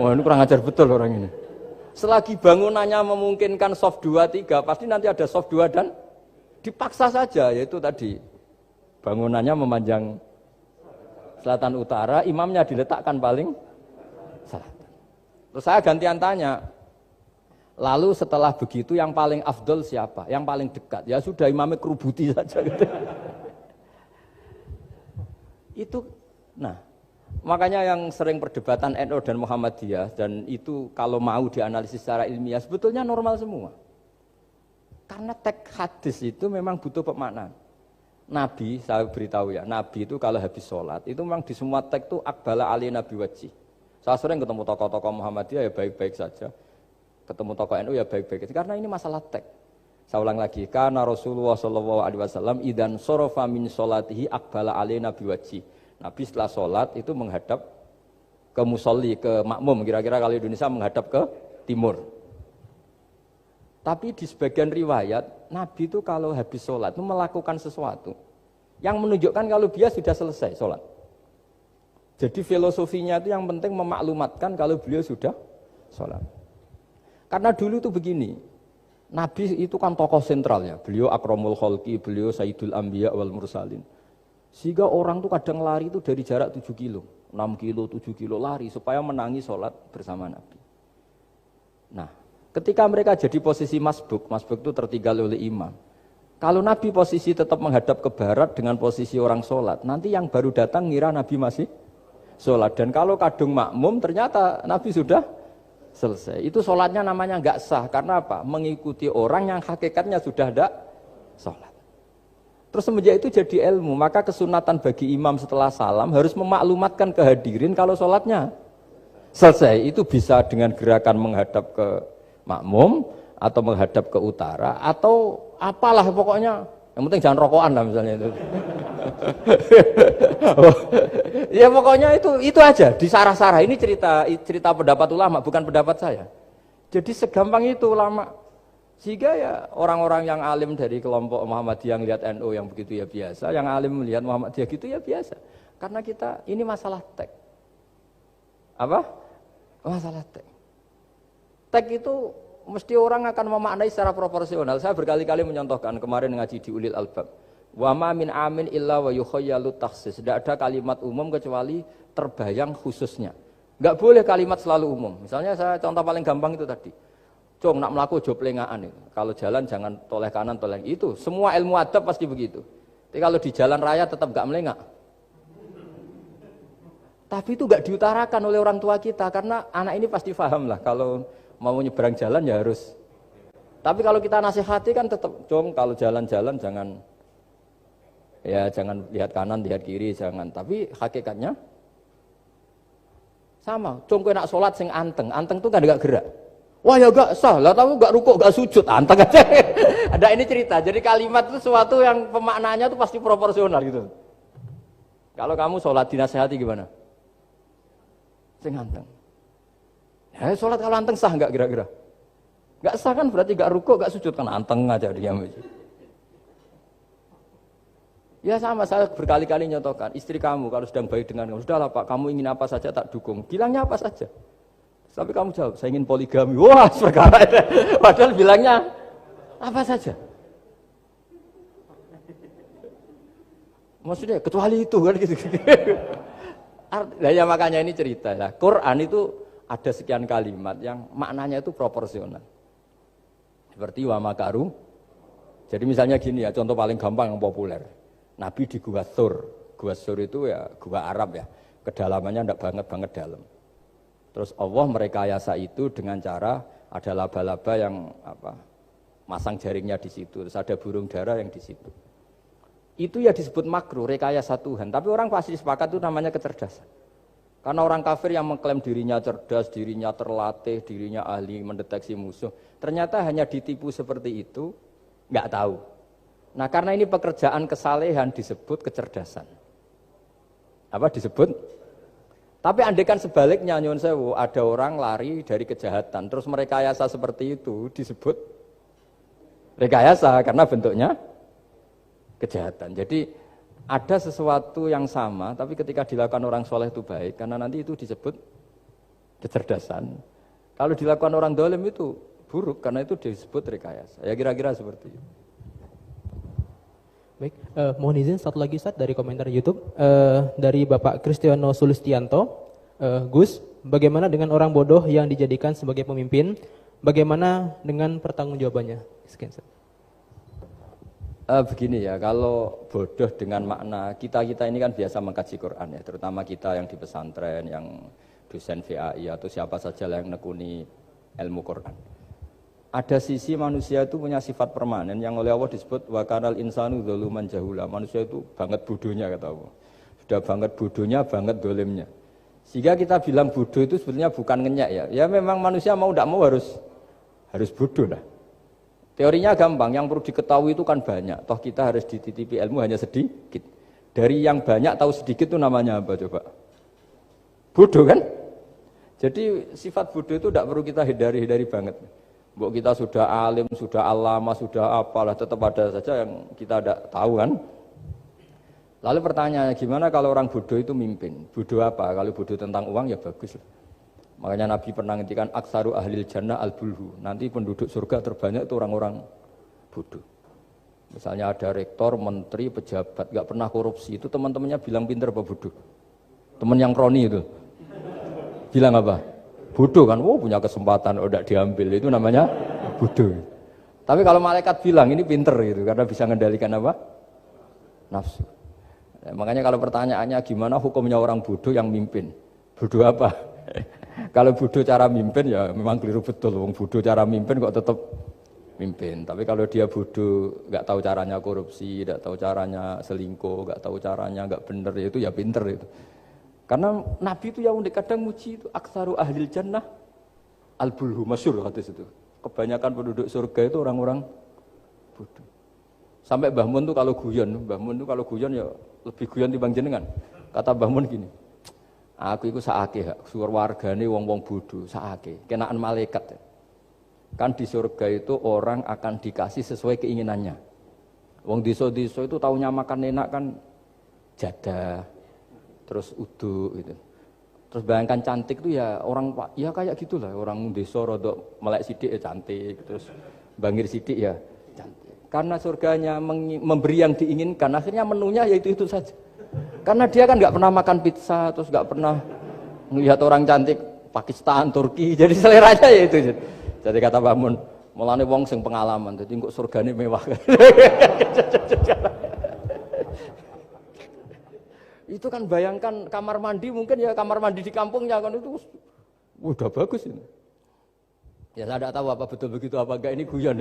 Wah ini kurang ajar betul orang ini. Selagi bangunannya memungkinkan soft 2, 3, pasti nanti ada soft 2 dan dipaksa saja, yaitu tadi. Bangunannya memanjang selatan utara, imamnya diletakkan paling selatan. Terus saya gantian tanya, lalu setelah begitu yang paling afdol siapa? Yang paling dekat? Ya sudah imamnya kerubuti saja. Gitu. Itu, nah makanya yang sering perdebatan NU dan Muhammadiyah, dan itu kalau mau dianalisis secara ilmiah, sebetulnya normal semua. Karena teks hadis itu memang butuh pemaknaan. Nabi, saya beritahu ya, Nabi itu kalau habis sholat, itu memang di semua teks itu akbala ali nabi wajih. Saya sering ketemu tokoh-tokoh Muhammadiyah ya baik-baik saja. Ketemu tokoh NU ya baik-baik saja. Karena ini masalah teks. Saya ulang lagi, karena Rasulullah SAW idan sorofa min sholatihi akbala alaina biwajhi. Nabi setelah sholat itu menghadap ke musolli, ke makmum. Kira-kira kalau Indonesia menghadap ke timur. Tapi di sebagian riwayat, Nabi itu kalau habis sholat itu melakukan sesuatu yang menunjukkan kalau dia sudah selesai sholat. Jadi filosofinya itu yang penting memaklumatkan kalau beliau sudah sholat. Karena dulu itu begini, Nabi itu kan tokoh sentral ya, beliau akramul khalqi, beliau sayyidul anbiya wal mursalin. Sehingga orang tuh kadang lari itu dari jarak 7 kilo, 6 kilo, 7 kilo lari supaya menangi sholat bersama Nabi. Nah, ketika mereka jadi posisi masbuk itu tertinggal oleh imam. Kalau Nabi posisi tetap menghadap ke barat dengan posisi orang sholat, nanti yang baru datang ngira Nabi masih sholat. Dan kalau kadung makmum ternyata Nabi sudah selesai. Itu sholatnya namanya nggak sah. Karena apa? Mengikuti orang yang hakikatnya sudah tidak sholat. Terus semenjak itu jadi ilmu. Maka kesunatan bagi imam setelah salam harus memaklumatkan ke hadirin kalau sholatnya selesai. Itu bisa dengan gerakan menghadap ke makmum atau menghadap ke utara atau apalah pokoknya. Yang penting jangan rokokan lah misalnya itu. Ya pokoknya itu aja disarah-sarah. Ini cerita pendapat ulama bukan pendapat saya. Jadi segampang itu ulama. Sehingga ya orang-orang yang alim dari kelompok Muhammadiyah yang lihat NU yang begitu ya biasa, yang alim melihat Muhammadiyah gitu ya biasa. Karena kita ini masalah teks. Apa? Masalah teks. Teks itu mesti orang akan memaknai secara proporsional. Saya berkali-kali menyontohkan kemarin ngaji di Ulil Albab. Wa ma min amin illa wa yukhayyalu takhsis. Tidak ada kalimat umum kecuali terbayang khususnya. Enggak boleh kalimat selalu umum. Misalnya saya contoh paling gampang itu tadi. Cung nak melaku ojo plengaan itu. Kalau jalan jangan toleh kanan toleh itu. Semua ilmu adab pasti begitu. Tapi kalau di jalan raya tetap enggak melengak. Tapi itu enggak diutarakan oleh orang tua kita karena anak ini pasti paham lah kalau mau nyebrang jalan ya harus. Tapi kalau kita nasihati kan tetap, Cung kalau jalan-jalan jangan lihat kanan, lihat kiri, jangan. Tapi hakikatnya sama. Cung kowe nak salat sing anteng tuh kan enggak gerak. Wah ya enggak sah, lah tahu enggak rukuk, enggak sujud, anteng aja. Ada ini cerita. Jadi kalimat itu sesuatu yang pemaknanya itu pasti proporsional gitu. Kalau kamu salat dinasihati gimana? Sing anteng. Ya, sholat kalau anteng sah enggak kira-kira? Enggak sah kan berarti enggak rukuk, enggak sujud kan anteng aja diam aja. Ya sama, saya berkali-kali nyontohkan, istri kamu kalau sedang baik dengan kamu, sudahlah Pak, kamu ingin apa saja tak dukung. Bilangnya apa saja. Tapi kamu jawab, saya ingin poligami. Wah, perkara itu. Padahal bilangnya apa saja. Maksudnya kecuali itu kan gitu. Nah, ya makanya ini cerita ya. Quran itu ada sekian kalimat yang maknanya itu proporsional. Seperti wa makaru. Jadi misalnya gini ya, contoh paling gampang yang populer. Nabi di Gua Thur. Gua Thur itu ya gua Arab ya. Kedalamannya enggak banget dalam. Terus Allah merekayasa itu dengan cara ada laba-laba yang masang jaringnya di situ. Terus ada burung dara yang di situ. Itu ya disebut makruh, rekayasa Tuhan. Tapi orang pasti sepakat itu namanya kecerdasan. Karena orang kafir yang mengklaim dirinya cerdas, dirinya terlatih, dirinya ahli mendeteksi musuh, ternyata hanya ditipu seperti itu, nggak tahu. Nah karena ini pekerjaan kesalehan disebut kecerdasan. Apa disebut? Tapi andaikan sebaliknya, nyuwun sewu, ada orang lari dari kejahatan, terus merekayasa seperti itu disebut rekayasa karena bentuknya kejahatan. Jadi ada sesuatu yang sama, tapi ketika dilakukan orang soleh itu baik, karena nanti itu disebut kecerdasan. Kalau dilakukan orang dolim itu buruk, karena itu disebut rekayasa. Ya kira-kira seperti itu. Baik, mohon izin satu lagi Ustaz dari komentar YouTube dari Bapak Kristiano Sulistianto. Gus, bagaimana dengan orang bodoh yang dijadikan sebagai pemimpin? Bagaimana dengan pertanggungjawabannya? Sekian Ustaz. Begini ya, kalau bodoh dengan makna kita ini kan biasa mengkaji Quran ya, terutama kita yang di pesantren, yang dosen VAI atau siapa saja yang nekuni ilmu Quran. Ada sisi manusia itu punya sifat permanen yang oleh Allah disebut wa kanal insanu dzaluman jahula. Manusia itu banget bodohnya kata Allah. Sudah banget bodohnya, banget dolimnya. Sehingga kita bilang bodoh itu sebetulnya bukan ngenyak ya. Ya memang manusia mau tidak mau harus bodoh lah. Teorinya gampang, yang perlu diketahui itu kan banyak. Toh kita harus dititipi ilmu hanya sedikit. Dari yang banyak tahu sedikit itu namanya apa coba? Bodoh kan? Jadi sifat bodoh itu tidak perlu kita hindari banget. Mbok kita sudah alim, sudah alama, sudah apalah, tetap ada saja yang kita tidak tahu kan? Lalu pertanyaannya, gimana kalau orang bodoh itu mimpin? Bodoh apa? Kalau bodoh tentang uang ya bagus lah. Makanya Nabi pernah ngendikan aksaru ahlil jannah al-bulhu. Nanti penduduk surga terbanyak itu orang-orang bodoh. Misalnya ada rektor, menteri, pejabat, gak pernah korupsi. Itu teman-temannya bilang pinter apa bodoh? Teman yang kroni itu. Bilang apa? Bodoh kan? Oh punya kesempatan, oh tidak diambil. Itu namanya bodoh. Tapi kalau malaikat bilang ini pinter gitu. Karena bisa mengendalikan apa? Nafsu. Nah, makanya kalau pertanyaannya gimana hukumnya orang bodoh yang mimpin? Bodoh apa? Kalau bodoh cara mimpin ya memang keliru betul. Wong bodoh cara mimpin kok tetap mimpin. Tapi kalau dia bodoh, nggak tahu caranya korupsi, nggak tahu caranya selingkuh, nggak tahu caranya nggak bener, itu ya pinter itu. Karena Nabi itu yang unik kadang muji itu aksaru ahlil jannah al-bulhu, masyhur hadis itu. Kebanyakan penduduk surga itu orang-orang bodoh. Sampai Mbah Mun tuh kalau guyon ya lebih guyon timbang jenengan. Kata Mbah Mun gini. Aku iku sakake hak suwar wargane wong-wong bodoh, sakake. Kenaan malaikat. Kan di surga itu orang akan dikasih sesuai keinginannya. Wong desa-desa itu taunya makan enak kan jadah, terus uduk gitu. Terus bayangkan cantik itu ya orang ya kayak gitulah, orang desa rodok melek sithik ya cantik, terus bangir sithik ya cantik. Karena surganya memberi yang diinginkan, akhirnya menunya ya itu saja. Karena dia kan nggak pernah makan pizza, terus nggak pernah melihat orang cantik Pakistan, Turki, jadi seleranya ya itu. Jadi kata Pak Mun, mulane wong sing pengalaman, jadi kok surgane mewah. Itu kan bayangkan kamar mandi mungkin ya kamar mandi di kampungnya kan itu udah bagus ini. Ya saya tidak tahu apa betul begitu apa enggak, ini guyon.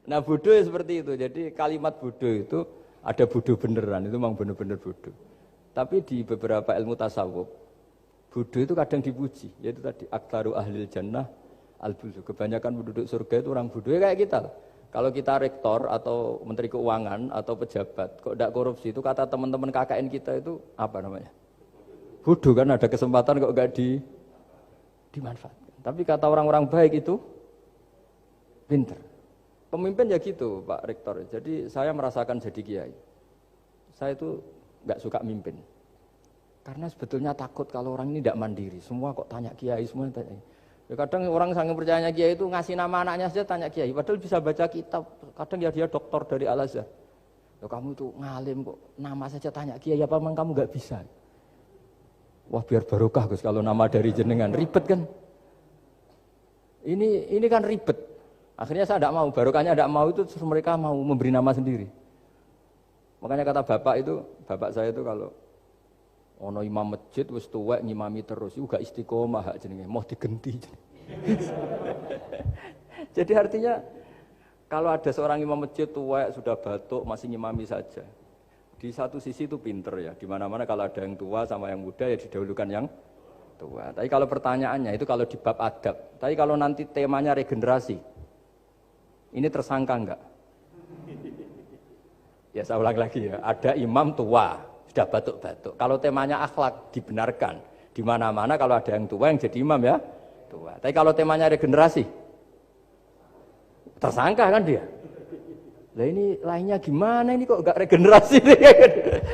Nah bodoh ya seperti itu. Jadi kalimat bodoh itu ada bodoh beneran, itu memang benar-benar bodoh. Tapi di beberapa ilmu tasawuf, bodoh itu kadang dipuji, yaitu tadi aktaru ahlil jannah al-bulhu. Kebanyakan penduduk surga itu orang bodoh, ya kayak kita. Kalau kita rektor atau menteri keuangan atau pejabat, kok tidak korupsi, itu kata teman-teman KKN kita itu apa namanya? Bodoh kan, ada kesempatan kok enggak dimanfaatkan. Tapi kata orang-orang baik itu pinter. Pemimpin ya gitu Pak Rektor. Jadi saya merasakan jadi kiai. Saya itu nggak suka mimpin. Karena sebetulnya takut kalau orang ini tidak mandiri. Semua kok tanya kiai, semua tanya. Ya kadang orang sangat percayanya kiai itu ngasih nama anaknya saja tanya kiai. Padahal bisa baca kitab. Kadang ya dia doktor dari Al-Azhar. Ya kamu itu ngalim kok nama saja tanya kiai. Apa memang kamu nggak bisa? Wah biar barokah Gus kalau nama dari jenengan. Ribet kan? Ini kan ribet. Akhirnya saya tidak mau, barokahnya tidak mau itu terus mereka mau memberi nama sendiri. Makanya kata bapak saya itu kalau ono imam masjid wis tuwek ngimami terus, itu gak istiqomah hak jenenge, mau digenti. Jadi artinya kalau ada seorang imam masjid tuwek sudah batuk masih ngimami saja. Di satu sisi itu pinter ya, di mana-mana kalau ada yang tua sama yang muda ya didahulukan yang tua. Tapi kalau pertanyaannya itu kalau di bab adab, tapi kalau nanti temanya regenerasi, ini tersangka enggak? Ya saya ulang lagi ya, ada imam tua, sudah batuk-batuk. Kalau temanya akhlak dibenarkan, di mana-mana kalau ada yang tua yang jadi imam ya tua. Tapi kalau temanya regenerasi, tersangka kan dia. Lah ini lainnya gimana ini kok enggak regenerasi?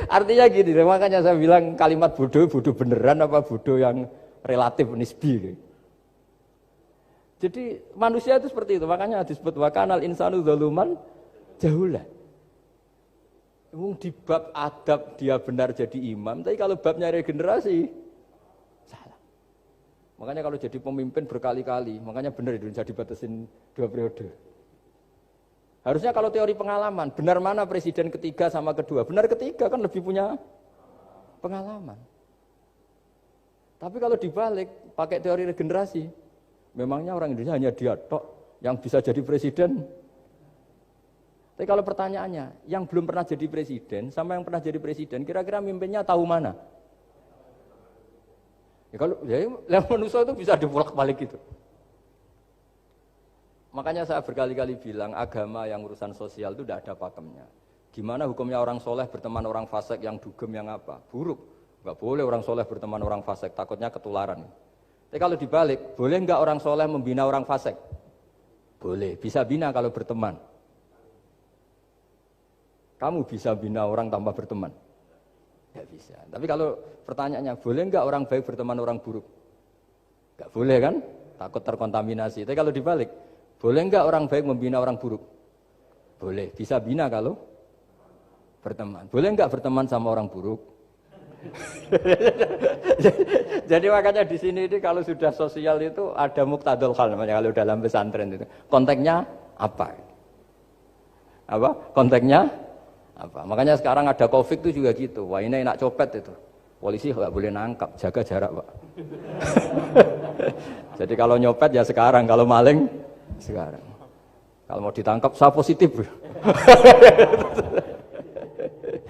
Artinya gini, makanya saya bilang kalimat bodoh beneran apa bodoh yang relatif nisbi. Jadi manusia itu seperti itu, makanya disebut wakanal insanu zaluman jahula. Di bab adab dia benar jadi imam, tapi kalau babnya regenerasi salah. Makanya kalau jadi pemimpin berkali-kali, makanya benar Indonesia dibatasin 2 periode. Harusnya kalau teori pengalaman, benar mana presiden ketiga sama kedua? Benar ketiga kan lebih punya pengalaman. Tapi kalau dibalik, pakai teori regenerasi, memangnya orang Indonesia hanya dia tok yang bisa jadi presiden. Tapi kalau pertanyaannya, yang belum pernah jadi presiden sama yang pernah jadi presiden, kira-kira mimpinnya tahu mana? Ya kalau ya manusia itu bisa dibolak-balik gitu. Makanya saya berkali-kali bilang agama yang urusan sosial itu tidak ada pakemnya. Gimana hukumnya orang soleh berteman orang fasik yang dugem yang apa? Buruk. Enggak boleh orang soleh berteman orang fasik, takutnya ketularan. Tapi kalau dibalik, boleh enggak orang soleh membina orang fasik? Boleh, bisa bina kalau berteman. Kamu bisa bina orang tanpa berteman? Enggak bisa. Tapi kalau pertanyaannya, boleh enggak orang baik berteman orang buruk? Enggak boleh kan? Takut terkontaminasi. Tapi kalau dibalik, boleh enggak orang baik membina orang buruk? Boleh, bisa bina kalau berteman. Boleh enggak berteman sama orang buruk? Jadi makanya di sini ini kalau sudah sosial itu ada muktadul hal namanya kalau dalam pesantren itu. Konteksnya apa? Apa? Konteksnya apa? Makanya sekarang ada Covid itu juga gitu. Wah ini enak copet itu. Polisi nggak boleh nangkap, jaga jarak Pak. Jadi kalau nyopet ya sekarang, kalau maling sekarang. Kalau mau ditangkap saya positif.